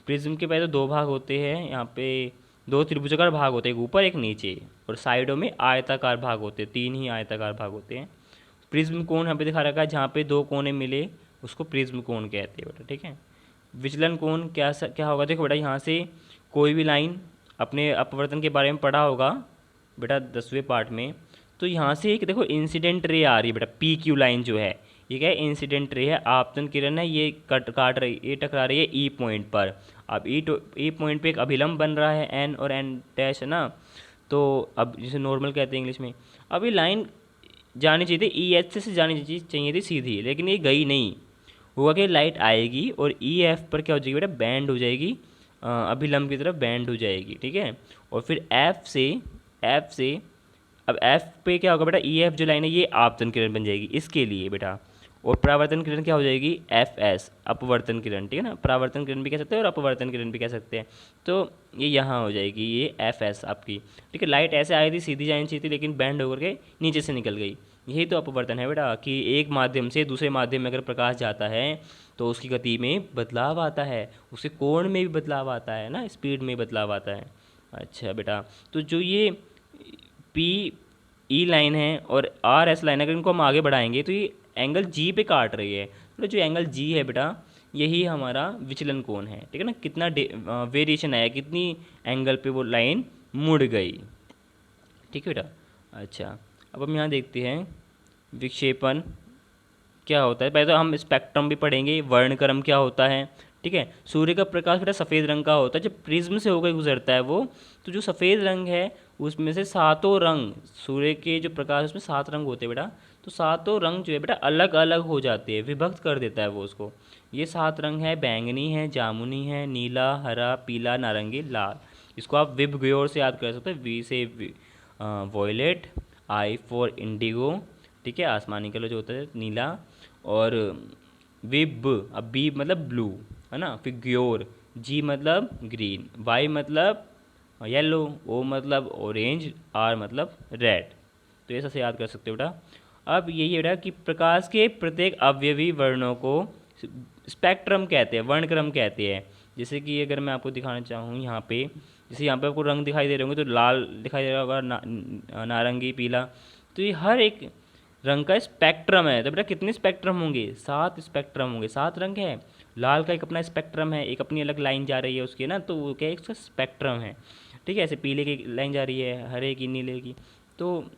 Speaker 1: प्रिज्म के पहले तो 2 भाग होते हैं, यहाँ पे 2 त्रिभुजाकार भाग होते हैं, एक ऊपर एक नीचे, और साइडों में आयताकार भाग होते हैं, 3 ही आयताकार भाग होते हैं। प्रिज्म कोण यहाँ पे दिखा रखा है, जहाँ पे 2 कोने मिले उसको प्रिज्म कोण कहते हैं बेटा, ठीक है। विचलन कोण क्या होगा, देखो बेटा यहाँ से कोई भी लाइन, अपने अपवर्तन के बारे में पढ़ा होगा बेटा 10वें पार्ट में, तो यहाँ से एक देखो इंसिडेंट रे आ रही है बेटा, पी क्यू लाइन जो है, ये क्या है, इंसिडेंट रे है, आपतन किरण है, ये काट रही, ये टकरा रही है ई पॉइंट पर। अब ई पॉइंट पे एक अभिलंब बन रहा है एन और एन डैश, है ना। तो अब जिसे नॉर्मल कहते हैं इंग्लिश में, अब ये लाइन जानी चाहिए थी ई एच से जानी चाहिए थी सीधी, लेकिन ये गई नहीं। हुआ कि लाइट आएगी और ई एफ पर क्या हो जाएगी बेटा, बैंड हो जाएगी, अभिलंब की तरफ बैंड हो जाएगी, ठीक है। और फिर एफ से अब एफ पे क्या होगा बेटा, ई एफ जो लाइन है ये आपतन किरण बन जाएगी इसके लिए बेटा। और परावर्तन किरण क्या हो जाएगी, एफ एस, अपवर्तन किरण, ठीक है ना। परावर्तन किरण भी कह सकते हैं और अपवर्तन किरण भी कह सकते हैं। तो ये यहाँ हो जाएगी ये एफ एस आपकी, ठीक है। लाइट ऐसे आई थी, सीधी जानी चाहिए थी, लेकिन बैंड होकर के नीचे से निकल गई। यही तो अपवर्तन है बेटा, कि एक माध्यम से दूसरे माध्यम में अगर प्रकाश जाता है तो उसकी गति में बदलाव आता है, उसके कोण में भी बदलाव आता है ना, स्पीड में बदलाव आता है। अच्छा बेटा, तो जो ये पी ई लाइन है और आर एस लाइन है, अगर इनको हम आगे बढ़ाएंगे तो ये एंगल जी पे काट रही है। तो जो एंगल जी है बेटा, यही हमारा विचलन कोण है, ठीक है ना। कितना वेरिएशन आया, कितनी एंगल पे वो लाइन मुड़ गई, ठीक है बेटा। अच्छा, अब हम यहाँ देखते हैं विक्षेपण क्या होता है। पहले तो हम स्पेक्ट्रम भी पढ़ेंगे, वर्णक्रम क्या होता है, ठीक है। सूर्य का प्रकाश बेटा सफ़ेद रंग का होता है, जब प्रिज्म से होकर गुजरता है वो, तो जो सफ़ेद रंग है उसमें से सातों रंग, सूर्य के जो प्रकाश उसमें 7 रंग होते हैं बेटा, तो सातों रंग जो है बेटा अलग अलग हो जाते हैं, विभक्त कर देता है वो उसको। ये 7 रंग है, बैंगनी है, जामुनी है, नीला, हरा, पीला, नारंगी, लाल। इसको आप विब ग्योर से याद कर सकते हैं, वी से वॉयलेट, आई फॉर इंडिगो, ठीक है, आसमानी कलर जो होता है नीला, और विब, अब बी मतलब ब्लू, है ना, फिर ग्योर, जी मतलब ग्रीन, वाई मतलब येलो, ओ मतलब ऑरेंज, आर मतलब रेड। तो ये सबसे याद कर सकते हो बेटा। अब यही है बेटा कि प्रकाश के प्रत्येक अवयवी वर्णों को स्पेक्ट्रम कहते हैं, वर्णक्रम कहते हैं। जैसे कि अगर मैं आपको दिखाना चाहूँ यहाँ पे, जैसे यहाँ पे आपको रंग दिखाई दे रहे होंगे, तो लाल दिखाई दे रहा होगा, नारंगी, पीला, तो ये हर एक रंग का स्पेक्ट्रम है। तो बेटा कितने स्पेक्ट्रम होंगे, 7 स्पेक्ट्रम होंगे, 7 रंग है। लाल का एक अपना स्पेक्ट्रम है, एक अपनी अलग लाइन जा रही है उसकी ना, तो वो क्या है, इसका स्पेक्ट्रम है, ठीक है। ऐसे पीले की लाइन जा रही है, हरे की, नीले की, तो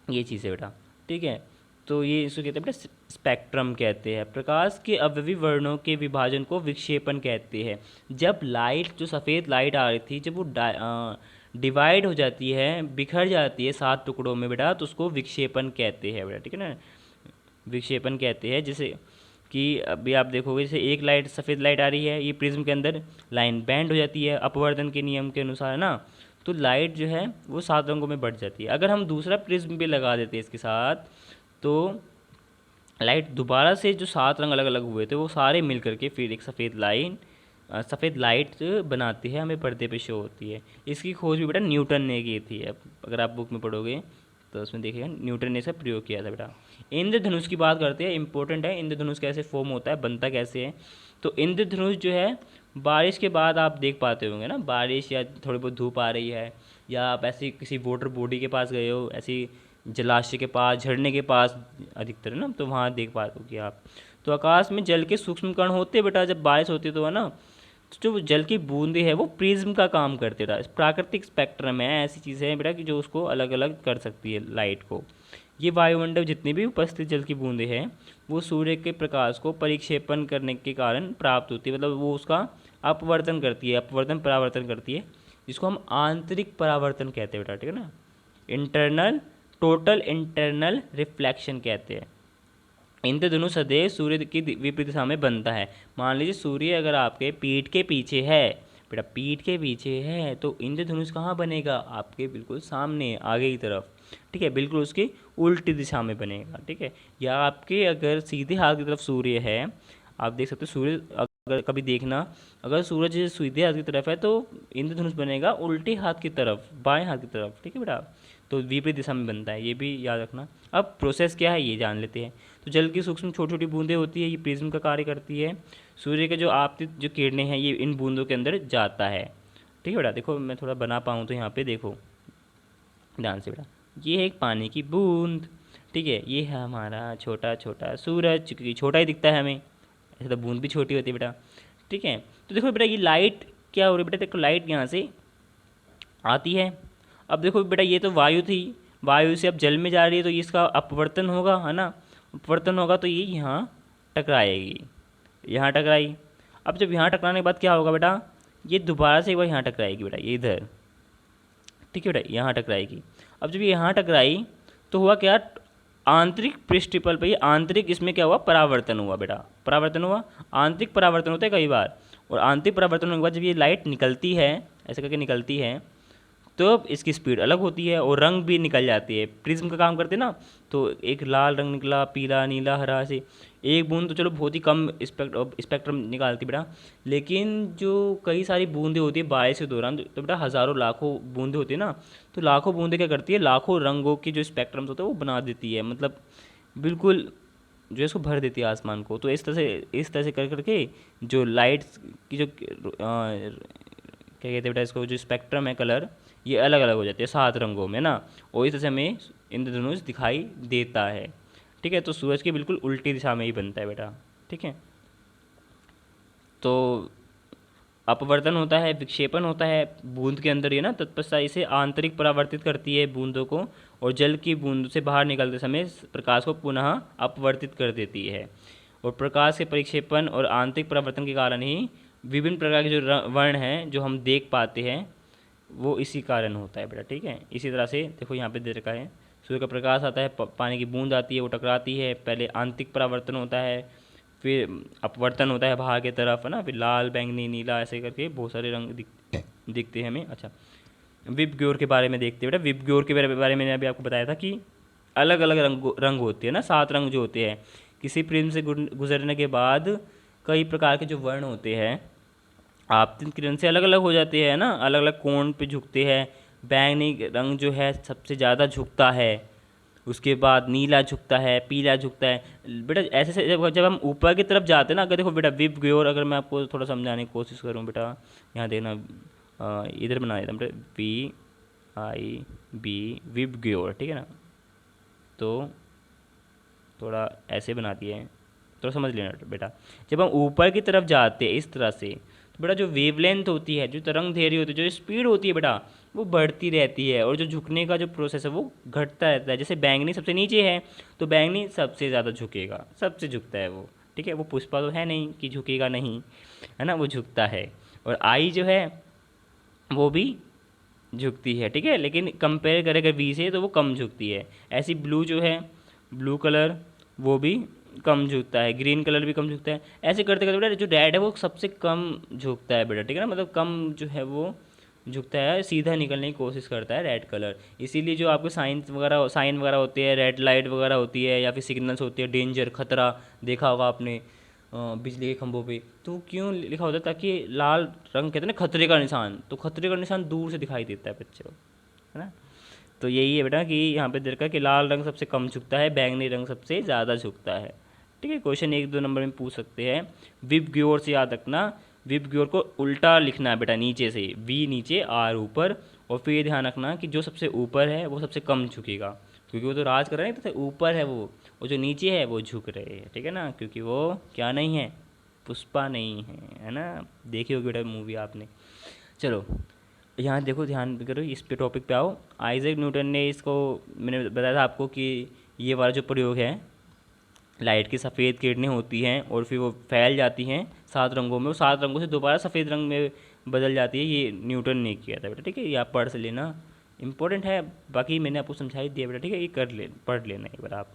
Speaker 1: ये चीज़ है बेटा, ठीक है। तो ये इसको कहते हैं बेटा स्पेक्ट्रम कहते हैं। प्रकाश के अवयवी वर्णों के विभाजन को विक्षेपण कहते हैं। जब लाइट, जो सफ़ेद लाइट आ रही थी, जब वो डिवाइड हो जाती है, बिखर जाती है 7 टुकड़ों में बेटा, तो उसको विक्षेपण कहते हैं बेटा, ठीक है ना, विक्षेपण कहते हैं। जैसे कि अभी आप देखोगे, जैसे एक लाइट, सफ़ेद लाइट आ रही है, ये प्रिज्म के अंदर लाइन बैंड हो जाती है अपवर्तन के नियम के अनुसार ना, तो लाइट जो है वो 7 रंगों में बढ़ जाती है। अगर हम दूसरा प्रिज्म भी लगा देते हैं इसके साथ, तो लाइट दोबारा से जो 7 रंग अलग अलग हुए थे वो सारे मिल करके फिर एक सफ़ेद लाइट बनाती है, हमें पर्दे पे शो होती है। इसकी खोज भी बेटा न्यूटन ने की थी। अब अगर आप बुक में पढ़ोगे तो उसमें देखिएगा न्यूटन ने इसका प्रयोग किया था बेटा। इंद्रधनुष की बात करते हैं, इंपॉर्टेंट है, इंद्रधनुष कैसे फॉर्म होता है, बनता कैसे है। तो इंद्रधनुष जो है बारिश के बाद आप देख पाते होंगे ना, बारिश या थोड़ी बहुत धूप आ रही है, या आप ऐसी किसी वाटर बॉडी के पास गए हो, ऐसी जलाशय के पास, झरने के पास अधिकतर ना, तो वहाँ देख पाते हो कि आप। तो आकाश में जल के सूक्ष्म कण होते बेटा, जब बारिश होती है तो है ना, तो जो जल की बूंदे है वो प्रिज्म का काम करते रहा। प्राकृतिक स्पेक्ट्रम है, ऐसी चीज़ें हैं बेटा कि जो उसको अलग अलग कर सकती है लाइट को। ये वायुमंडल जितनी भी उपस्थित जल की बूंदें हैं वो सूर्य के प्रकाश को परिक्षेपण करने के कारण प्राप्त होती है, मतलब वो उसका अपवर्तन करती है, अपवर्तन परावर्तन करती है, जिसको हम आंतरिक परावर्तन कहते हैं बेटा, ठीक है ना, इंटरनल, टोटल इंटरनल रिफ्लेक्शन कहते हैं। इंद्रधनुष सदैव सूर्य की विपरीत दिशा में बनता है। मान लीजिए सूर्य अगर आपके पीठ के पीछे है बेटा, पीठ के पीछे है, तो इंद्रधनुष कहाँ बनेगा, आपके बिल्कुल सामने, आगे की तरफ, ठीक है, बिल्कुल उसकी उल्टी दिशा में बनेगा, ठीक है। या आपके अगर सीधे हाथ की तरफ सूर्य है, आप देख सकते हो सूर्य, अगर कभी देखना, अगर सूरज सीधे हाथ की तरफ है तो इंद्रधनुष बनेगा उल्टे हाथ की तरफ, बाएं हाथ की तरफ, ठीक है बेटा, तो विपरीत दिशा में बनता है, ये भी याद रखना। अब प्रोसेस क्या है ये जान लेते हैं। तो जल की सूक्ष्म छोटी छोटी बूंदें होती है, ये प्रिज्म का कार्य करती है। सूर्य के जो आपतित जो किरणें हैं ये इन बूंदों के अंदर जाता है, ठीक है बेटा। देखो मैं थोड़ा बना पाऊँ तो यहाँ पे देखो ध्यान से बेटा, ये है एक पानी की बूंद, ठीक है, ये है हमारा छोटा छोटा सूरज, क्योंकि छोटा ही दिखता है हमें, ऐसे तो बूंद भी छोटी होती है बेटा, ठीक है। तो देखो बेटा ये लाइट क्या हो रही है बेटा, देखो लाइट यहाँ से आती है। अब देखो बेटा ये तो वायु थी, वायु से अब जल में जा रही है, तो ये इसका अपवर्तन होगा, है ना, अपवर्तन होगा तो ये यहाँ टकराएगी, यहाँ टकराई। अब जब यहाँ टकराने के बाद क्या होगा बेटा, ये दोबारा से एक बार यहाँ टकराएगी बेटा, ये इधर, ठीक है बेटा, यहाँ टकराएगी। अब जब ये यहाँ टकराई तो हुआ क्या, आंतरिक पृष्ठपल पे, आंतरिक इसमें क्या हुआ, परावर्तन हुआ बेटा, परावर्तन हुआ, आंतरिक परावर्तन होता है कई बार। और आंतरिक परावर्तन होने के बाद जब ये लाइट निकलती है, ऐसे करके निकलती है, तो अब इसकी स्पीड अलग होती है और रंग भी निकल जाती है। प्रिज्म का काम करते हैं ना, तो एक लाल रंग निकला, पीला, नीला, हरा से एक बूंद तो चलो बहुत ही कम स्पेक्ट्रम निकालती बेटा, लेकिन जो कई सारी बूंदें होती है बारिश के दौरान, तो बेटा हज़ारों लाखों बूंदें होती है ना, तो लाखों बूंदें क्या करती है, लाखों रंगों की जो स्पेक्ट्रम्स होते हैं वो बना देती है, मतलब बिल्कुल जो है इसको भर देती है आसमान को। तो इस तरह से कर करके जो लाइट्स की जो क्या कहते हैं बेटा इसको, जो स्पेक्ट्रम है कलर, ये अलग अलग हो जाते हैं 7 रंगों में ना, और इस तरह से हमें इंद्रधनुष दिखाई देता है। ठीक है, तो सूरज की बिल्कुल उल्टी दिशा में ही बनता है बेटा। ठीक है, तो अपवर्तन होता है, विक्षेपण होता है बूंद के अंदर, ये ना तत्पश्चात इसे आंतरिक परावर्तित करती है बूंदों को, और जल की बूंद से बाहर निकलते समय प्रकाश को पुनः अपवर्तित कर देती है। और प्रकाश के परिक्षेपण और आंतरिक परावर्तन के कारण ही विभिन्न प्रकार के जो वर्ण हैं जो हम देख पाते हैं, वो इसी कारण होता है बेटा। ठीक है, इसी तरह से देखो यहाँ पे दे रखा है, सूर्य का प्रकाश आता है, पानी की बूंद आती है, वो टकराती है, पहले आंतरिक परावर्तन होता है, फिर अपवर्तन होता है बाहर की तरफ, है ना, फिर लाल, बैंगनी, नीला, ऐसे करके बहुत सारे रंग दिखते हैं हमें। अच्छा, विबग्योर के बारे में देखते हैं बेटा। विबग्योर के बारे में मैंने अभी आपको बताया था कि अलग अलग रंग होते हैं ना, 7 रंग जो होते हैं। किसी प्रिज्म से गुजरने के बाद कई प्रकार के जो वर्ण होते हैं आपतित किरण से अलग अलग हो जाते हैं ना, अलग अलग कोण पे झुकते हैं। बैंगनी रंग जो है सबसे ज़्यादा झुकता है, उसके बाद नीला झुकता है, पीला झुकता है बेटा। ऐसे से जब हम ऊपर की तरफ जाते हैं ना, अगर देखो बेटा विबग्योर, अगर मैं आपको थोड़ा समझाने की कोशिश करूँ बेटा, यहाँ देखना, इधर बना देता बेटा, VIB विबग्योर, ठीक है ना, तो थोड़ा ऐसे बना दिए हैं, थोड़ा समझ लेना बेटा। जब हम ऊपर की तरफ जाते हैं इस तरह से, तो बेटा जो वेवलेंथ होती है, जो तरंग दैर्ध्य होती है, जो स्पीड होती है बेटा, वो बढ़ती रहती है, और जो झुकने का जो प्रोसेस है वो घटता रहता है। जैसे बैंगनी सबसे नीचे है, तो बैंगनी सबसे ज़्यादा झुकेगा, सबसे झुकता है वो। ठीक है, वो पुष्पा तो है नहीं कि झुकेगा नहीं, है ना, वो झुकता है। और आई जो है वो भी झुकती है, ठीक है, लेकिन कंपेयर करें अगर वी से तो वो कम झुकती है। ऐसी ब्लू जो है, ब्लू कलर, वो भी कम झुकता है, ग्रीन कलर भी कम झुकता है। ऐसे करते करते बेटा जो रेड है वो सबसे कम झुकता है बेटा, ठीक है ना, मतलब कम जो है वो झुकता है, सीधा निकलने की कोशिश करता है रेड कलर। इसीलिए जो आपके साइन वगैरह होते हैं, रेड लाइट वगैरह होती है, या फिर सिग्नल्स होते हैं, डेंजर, खतरा, देखा होगा आपने बिजली के खंभों पे, तो क्यों लिखा होता है, ताकि लाल रंग कहते हैं ना खतरे का निशान, तो खतरे का निशान दूर से दिखाई देता है बच्चों, है ना। तो यही है बेटा कि यहाँ पे देखा कि लाल रंग सबसे कम झुकता है, बैंगनी रंग सबसे ज़्यादा झुकता है। ठीक है, क्वेश्चन 1-2 नंबर में पूछ सकते हैं। विबग्योर से याद रखना, विबग्योर को उल्टा लिखना है बेटा, नीचे से, वी नीचे आर ऊपर, और फिर ध्यान रखना कि जो सबसे ऊपर है वो सबसे कम झुकेगा, क्योंकि वो तो राज कर रहे हैं, तो ऊपर है वो, और जो नीचे है वो झुक रहे हैं, ठीक है ना, क्योंकि वो क्या नहीं है, पुष्पा नहीं है ना। देखी होगी बेटा मूवी आपने। चलो यहाँ देखो, ध्यान करो, इस पे टॉपिक पे आओ। आइजैक न्यूटन ने इसको, मैंने बताया था आपको कि ये वाला जो प्रयोग है, लाइट की सफ़ेद किरणें होती हैं और फिर वो फैल जाती हैं 7 रंगों में, वो 7 रंगों से दोबारा सफ़ेद रंग में बदल जाती है, ये न्यूटन ने किया था बेटा। ठीक है, ये आप पढ़ से लेना, इंपॉर्टेंट है, बाकी मैंने आपको समझा ही दिया बेटा। ठीक है, ये पढ़ लेना एक बार आप।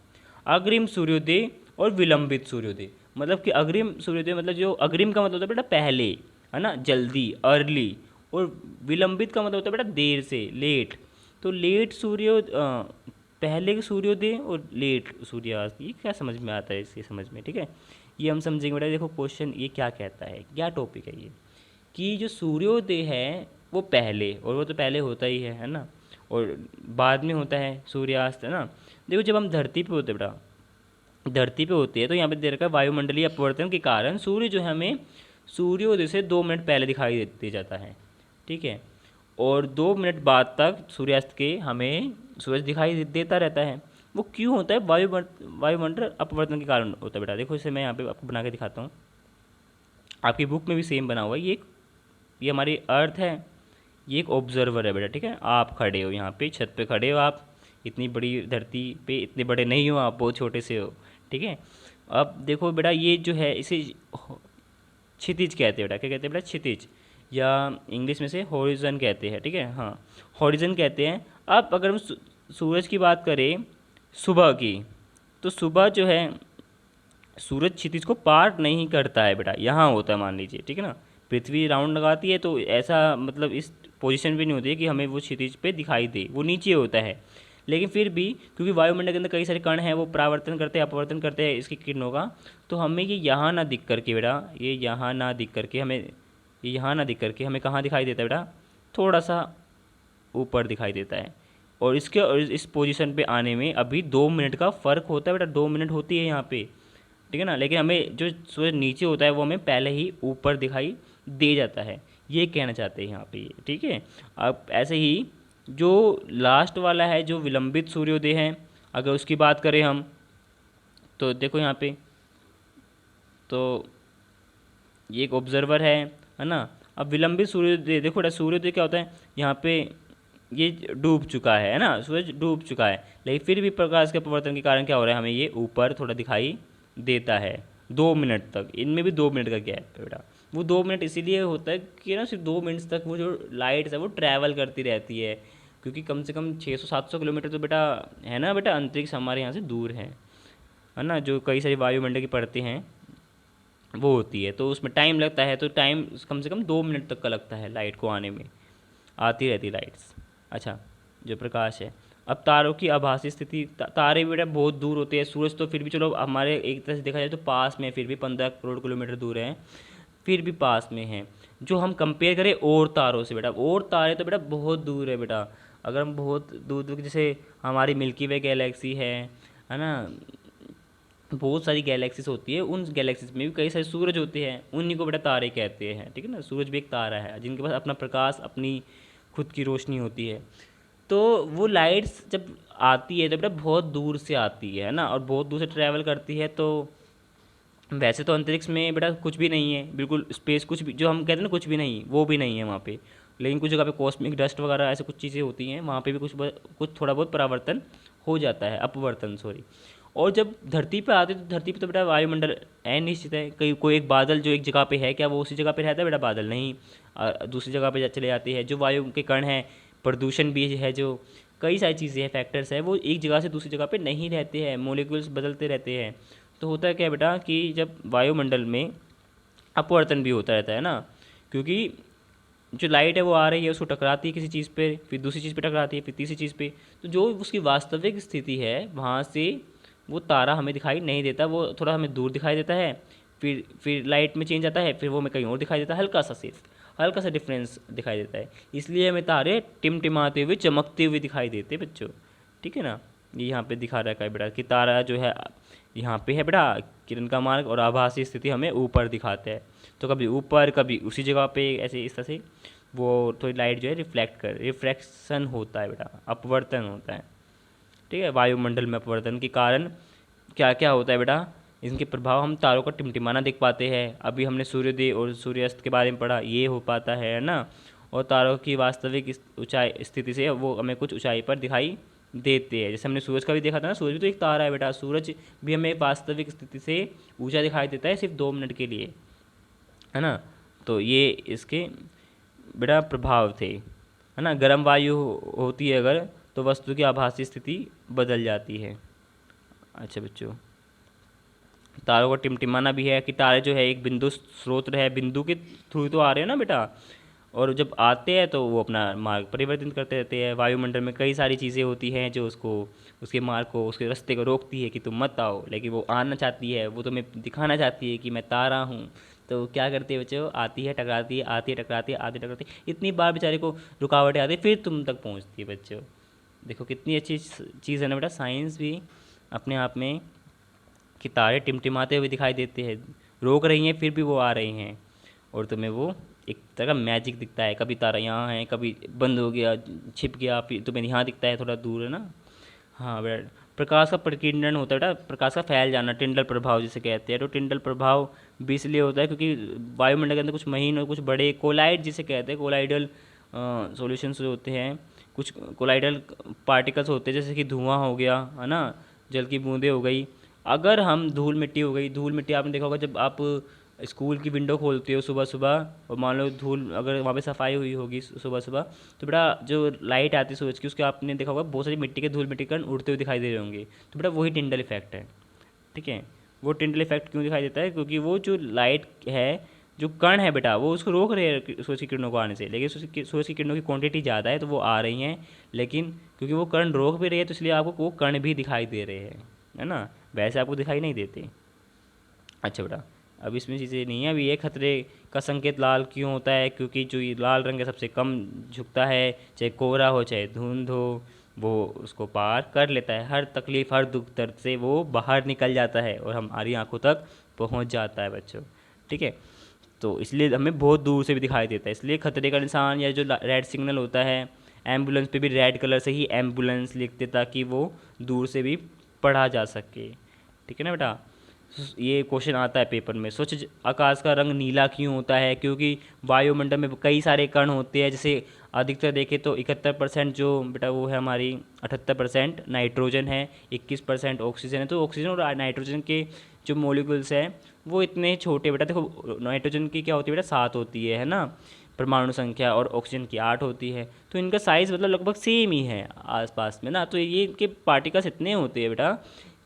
Speaker 1: अग्रिम सूर्योदय और विलंबित सूर्योदय, मतलब कि अग्रिम सूर्योदय मतलब जो अग्रिम का मतलब होता है बेटा पहले, है ना, जल्दी, अर्ली, और विलंबित का मतलब होता है बेटा देर से, लेट। तो लेट पहले के सूर्योदय और लेट सूर्यास्त, ये क्या समझ में आता है इसके समझ में। ठीक है, ये हम समझेंगे बेटा। देखो क्वेश्चन ये क्या कहता है, क्या टॉपिक है ये, कि जो सूर्योदय है वो पहले, और वो तो पहले होता ही है ना, और बाद में होता है सूर्यास्त, है ना। देखो जब हम धरती पे होते बेटा, धरती पे होती है, तो यहाँ पे दे रखा है वायुमंडलीय अपवर्तन के कारण सूर्य जो है हमें सूर्योदय से 2 मिनट पहले दिखाई दे जाता है। ठीक है, और 2 मिनट बाद तक सूर्यास्त के हमें सूरज दिखाई देता रहता है। वो क्यों होता है, वायुमंडल अपवर्तन के कारण होता है बेटा। देखो इसे मैं यहाँ पे आपको बना के दिखाता हूँ, आपकी बुक में भी सेम बना हुआ है। ये हमारी अर्थ है, ये एक ऑब्जर्वर है बेटा। ठीक है, आप खड़े हो यहाँ पे, छत पे खड़े हो आप, इतनी बड़ी धरती पे इतने बड़े नहीं हो आप, बहुत छोटे से हो। ठीक है, अब देखो बेटा ये जो है इसे क्षितिज कहते हैं बेटा। क्या कहते हैं बेटा, क्षितिज, या इंग्लिश में से हॉरिजन कहते हैं। ठीक है, हाँ, हॉरिजन कहते हैं। अब अगर हम सूरज की बात करें सुबह की, तो सुबह जो है सूरज क्षितिज को पार नहीं करता है बेटा, यहाँ होता है मान लीजिए, ठीक है ना, पृथ्वी राउंड लगाती है तो ऐसा मतलब इस पोजीशन पे नहीं होती है कि हमें वो क्षितिज पे दिखाई दे, वो नीचे होता है। लेकिन फिर भी क्योंकि वायुमंडल के अंदर कई सारे कण हैं, वो परावर्तन करते हैं अपवर्तन करते हैं इसकी किरणों का, तो हमें ये यहाँ ना दिख करके बेटा, ये यहाँ ना दिख करके हमें, ये यहाँ ना दिख करके हमें कहाँ दिखाई देता है बेटा, थोड़ा सा ऊपर दिखाई देता है। और इसके और इस पोजीशन पे आने में अभी 2 मिनट का फ़र्क होता है बेटा, 2 मिनट होती है यहाँ पे, ठीक है ना। लेकिन हमें जो सूरज नीचे होता है वो हमें पहले ही ऊपर दिखाई दे जाता है, ये कहना चाहते हैं यहाँ पे ये, ठीक है। अब ऐसे ही जो लास्ट वाला है जो विलंबित सूर्योदय है, अगर उसकी बात करें हम, तो देखो यहाँ पे, तो ये एक ऑब्जर्वर है ना। अब विलंबित सूर्योदय देखो बेटा, सूर्योदय क्या होता है, यहाँ पे ये डूब चुका है ना, सूरज डूब चुका है, लेकिन फिर भी प्रकाश के अपवर्तन के कारण क्या हो रहा है, हमें ये ऊपर थोड़ा दिखाई देता है 2 मिनट तक। इनमें भी 2 मिनट का गैप है बेटा। वो 2 मिनट इसीलिए होता है कि ना सिर्फ 2 मिनट तक वो जो लाइट्स है वो ट्रैवल करती रहती है, क्योंकि कम से कम 600-700 किलोमीटर तो बेटा है ना बेटा, अंतरिक्ष हमारे यहाँ से दूर है ना। जो कई सारी वायुमंडल की परतें हैं वो होती है, तो उसमें टाइम लगता है, तो टाइम कम से कम 2 मिनट तक का लगता है लाइट को आने में, आती रहती लाइट्स। अच्छा, जो प्रकाश है, अब तारों की आभासी स्थिति, तारे भी बेटा बहुत दूर होते हैं, सूरज तो फिर भी चलो हमारे एक तरह से देखा जाए तो पास में, फिर भी 15 करोड़ किलोमीटर दूर है, फिर भी पास में है। जो हम कंपेयर करें और तारों से बेटा, और तारे तो बेटा बहुत दूर है बेटा। अगर हम बहुत दूर दूर, जैसे हमारी मिल्की वे गैलेक्सी है ना, बहुत सारी गैलेक्सीज होती है, उन गैलेक्सीज में भी कई सारे सूरज होते हैं, उन्हीं को बेटा तारे कहते हैं, ठीक है ना। सूरज भी एक तारा है जिनके पास अपना प्रकाश, अपनी खुद की रोशनी होती है। तो वो लाइट्स जब आती है तो बेटा बहुत दूर से आती है ना, और बहुत दूर से ट्रैवल करती है। तो वैसे तो अंतरिक्ष में बेटा कुछ भी नहीं है, बिल्कुल स्पेस, कुछ भी जो हम कहते हैं ना कुछ भी नहीं, वो भी नहीं है वहाँ पे। लेकिन कुछ जगह पे कॉस्मिक डस्ट वगैरह ऐसे कुछ चीज़ें होती हैं, वहाँ पे भी कुछ थोड़ा बहुत परावर्तन हो जाता है, अपवर्तन सॉरी। और जब धरती पे आते तो धरती पे तो बेटा वायुमंडल अनिश्चित है, कहीं कोई एक बादल जो एक जगह पे है, क्या वो उसी जगह पे रहता है बेटा, बादल नहीं, दूसरी जगह पे चले जाते हैं। जो वायु के कण हैं, प्रदूषण भी है, जो कई सारी चीज़ें हैं, फैक्टर्स है, वो एक जगह से दूसरी जगह पे नहीं रहते हैं, मोलिक्यूल्स बदलते रहते हैं। तो होता है क्या बेटा कि जब वायुमंडल में अपवर्तन भी होता रहता है ना, क्योंकि जो लाइट है वो आ रही है, उसको टकराती है किसी चीज़ पे, फिर दूसरी चीज़ पे टकराती है, फिर तीसरी चीज़ पे, तो जो उसकी वास्तविक स्थिति है वहाँ से वो तारा हमें दिखाई नहीं देता, वो थोड़ा हमें दूर दिखाई देता है। फिर लाइट में चेंज आता है, फिर वो हमें कहीं और दिखाई देता है, हल्का सा सिर्फ, हल्का सा डिफरेंस दिखाई देता है। इसलिए हमें तारे टिमटिमाते हुए, चमकते हुए दिखाई देते हैं बच्चों, ठीक है ना। ये यहाँ पे दिखा रखा है बेटा कि तारा जो है यहाँ पे है बेटा किरण का मार्ग, और आभासी स्थिति हमें ऊपर दिखाते हैं। तो कभी ऊपर कभी उसी जगह पे, ऐसे इस तरह से वो थोड़ी लाइट जो है रिफ्रैक्शन होता है बेटा, अपवर्तन होता है, ठीक है। वायुमंडल में अपवर्तन के कारण क्या क्या होता है बेटा, इनके प्रभाव हम तारों का टिमटिमाना देख पाते हैं। अभी हमने सूर्योदय और सूर्यास्त के बारे में पढ़ा, ये हो पाता है ना। और तारों की वास्तविक ऊंचाई स्थिति से वो हमें कुछ ऊंचाई पर दिखाई देते हैं। जैसे हमने सूरज का भी देखा था ना, सूरज भी तो एक तारा है बेटा, सूरज भी हमें वास्तविक स्थिति से ऊंचा दिखाई देता है सिर्फ 2 मिनट के लिए, है ना। तो ये इसके बेटा प्रभाव थे, है ना। गर्म वायु होती है अगर, तो वस्तु की आभासी स्थिति बदल जाती है। अच्छा बच्चों, तारों का टिमटिमाना भी है कि तारे जो है एक बिंदु स्रोत है, बिंदु के थ्रू तो आ रहे हैं ना बेटा, और जब आते हैं तो वो अपना मार्ग परिवर्तित करते रहते हैं। वायुमंडल में कई सारी चीज़ें होती हैं जो उसको, उसके मार्ग को, उसके रास्ते को रोकती है कि तुम मत आओ, लेकिन वो आना चाहती है, वो तुम्हें दिखाना चाहती है कि मैं तारा हूँ। तो क्या करती है बच्चों, आती है टकराती है, आती है टकराती है, आती है टकराती है, इतनी बार बेचारे को रुकावटें आती है, फिर तुम तक पहुँचती है बच्चों। देखो कितनी अच्छी चीज़ है ना बेटा, साइंस भी अपने आप में, कि तारे टिमटिमाते हुए दिखाई देते हैं, रोक रही हैं फिर भी वो आ रही हैं, और तुम्हें वो एक तरह का मैजिक दिखता है। कभी तारा यहाँ है, कभी बंद हो गया, छिप गया, फिर तुम्हें यहाँ दिखता है, थोड़ा दूर है ना। हाँ बेटा, प्रकाश का प्रकीर्णन होता है बेटा, प्रकाश का फैल जाना, टिंडल प्रभाव जिसे कहते हैं। तो टिंडल प्रभाव भी इसलिए होता है क्योंकि वायुमंडल के अंदर कुछ महीन और कुछ बड़े कोलाइड जिसे कहते हैं, कोलाइडल सॉल्यूशंस होते हैं, कुछ कोलाइडल पार्टिकल्स होते हैं, जैसे कि धुआं हो गया, है ना, जल की बूंदें हो गई। अगर हम धूल मिट्टी हो गई, धूल मिट्टी आपने देखा होगा जब आप स्कूल की विंडो खोलते हो सुबह सुबह, और मान लो धूल अगर वहाँ पे सफाई हुई होगी सुबह सुबह, तो बेटा जो लाइट आती है सूरज की, उसके आपने देखा होगा बहुत सारी मिट्टी के, धूल मिट्टी के कण उड़ते हुए दिखाई दे रहे होंगे। तो बेटा वही टिंडल इफेक्ट है, ठीक है। वो टिंडल इफेक्ट क्यों दिखाई देता है, क्योंकि वो जो लाइट है जो कण है बेटा वो उसको रोक रहे हैं सूरज की किरणों को आने से, लेकिन सूरज की किरणों की क्वांटिटी ज़्यादा है तो वो आ रही हैं, लेकिन क्योंकि वो कण रोक भी रही है तो इसलिए आपको वो कण भी दिखाई दे रहे हैं, है ना, वैसे आपको दिखाई नहीं देते। अच्छा बेटा, अब इसमें चीज़ें नहीं है। अभी ये खतरे का संकेत लाल क्यों होता है, क्योंकि जो ये लाल रंग है सबसे कम झुकता है, चाहे कोहरा हो चाहे धुंध हो, वो उसको पार कर लेता है, हर तकलीफ हर दुख दर्द से वो बाहर निकल जाता है और हमारी आंखों तक पहुंच जाता है बच्चों। ठीक है, तो इसलिए हमें बहुत दूर से भी दिखाई देता है, इसलिए खतरे का निशान या जो रेड सिग्नल होता है, एम्बुलेंस पे भी रेड कलर से ही एम्बुलेंस लिखते ताकि वो दूर से भी पढ़ा जा सके। ठीक है ना बेटा, ये क्वेश्चन आता है पेपर में। स्वच्छ आकाश का रंग नीला क्यों होता है, क्योंकि वायुमंडल में कई सारे कण होते हैं, जैसे अधिकतर देखें तो 71% जो बेटा वो है हमारी 78% नाइट्रोजन है, 21% ऑक्सीजन है। तो ऑक्सीजन और नाइट्रोजन के जो मोलिकुल्स हैं वो इतने छोटे बेटा, देखो नाइट्रोजन की क्या होती है बेटा 7 होती है ना परमाणु संख्या, और ऑक्सीजन की 8 होती है, तो इनका साइज़ मतलब लगभग सेम ही है आसपास में ना। तो ये इनके पार्टिकल्स इतने होते हैं बेटा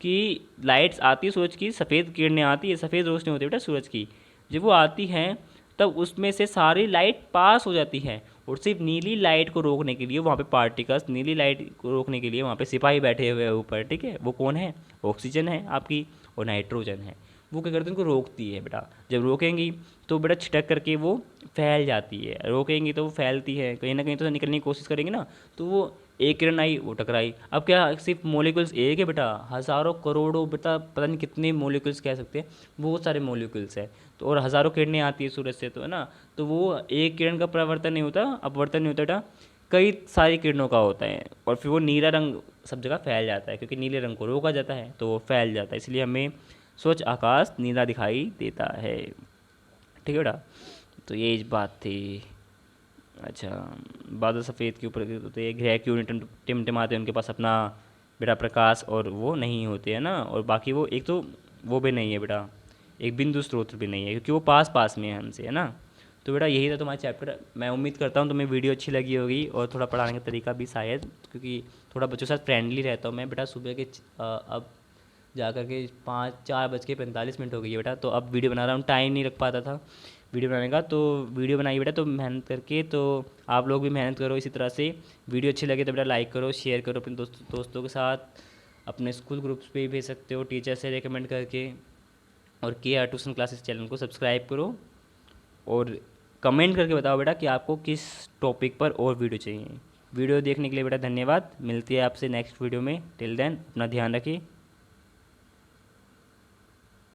Speaker 1: कि लाइट्स आती है सूरज की, सफ़ेद किरणें आती है, सफ़ेद रोशनी होती है बेटा सूरज की, जब वो आती हैं तब उसमें से सारी लाइट पास हो जाती है, और सिर्फ नीली लाइट को रोकने के लिए वहाँ पे पार्टिकल्स, नीली लाइट को रोकने के लिए वहाँ पे सिपाही बैठे हुए हैं ऊपर। ठीक है, वो कौन है, ऑक्सीजन है आपकी और नाइट्रोजन है। वो क्या करते हैं, उनको रोकती है बेटा, जब रोकेंगी तो बेटा छिटक करके वो फैल जाती है, रोकेंगी तो वो फैलती है, कहीं ना कहीं तो निकलने की कोशिश करेंगे ना, तो वो एक किरण आई वो टकराई। अब क्या सिर्फ मोलिकुल्स एक है बेटा, हज़ारों करोड़ों बेटा, पता नहीं कितने मोलिकुल्स कह सकते हैं, बहुत सारे मोलिकुल्स है, तो और हज़ारों किरणें आती है सूरज से, तो है ना, तो वो एक किरण का परावर्तन नहीं होता, अपवर्तन नहीं होता बेटा, कई सारी किरणों का होता है, और फिर वो नीला रंग सब जगह फैल जाता है, क्योंकि नीले रंग को रोका जाता है तो वो फैल जाता है, इसलिए हमें स्वच्छ आकाश नीला दिखाई देता है। ठीक है बेटा, तो ये इस बात थी। अच्छा, बादल सफ़ेद के ऊपर होते हैं, ग्रह क्यों नहीं टिमटिमाते, उनके पास अपना बेटा प्रकाश और वो नहीं होते हैं ना, और बाकी वो एक तो वो भी नहीं है बेटा, एक बिंदु स्रोत भी नहीं है, क्योंकि वो पास पास में है हमसे, है ना। तो बेटा यही था तुम्हारा चैप्टर, मैं उम्मीद करता हूँ तुम्हें वीडियो अच्छी लगी होगी, और थोड़ा पढ़ाने का तरीका भी शायद, क्योंकि थोड़ा बच्चों के साथ फ्रेंडली रहता हूँ मैं बेटा। सुबह के अब जा कर के 4:45 हो गई है बेटा, तो अब वीडियो बना रहा हूँ, टाइम नहीं रख पाता था वीडियो बनाने का, तो वीडियो बनाई बेटा, तो मेहनत करके, तो आप लोग भी मेहनत करो इसी तरह से। वीडियो अच्छी लगे तो बेटा लाइक करो, शेयर करो अपने दोस्तों के साथ, अपने स्कूल ग्रुप्स पे भी भेज सकते हो टीचर से रेकमेंड करके, और KR ट्यूशन क्लासेस चैनल को सब्सक्राइब करो, और कमेंट करके बताओ बेटा कि आपको किस टॉपिक पर और वीडियो चाहिए। वीडियो देखने के लिए बेटा धन्यवाद, मिलती है आपसे नेक्स्ट वीडियो में, टिल देन अपना ध्यान रखिए।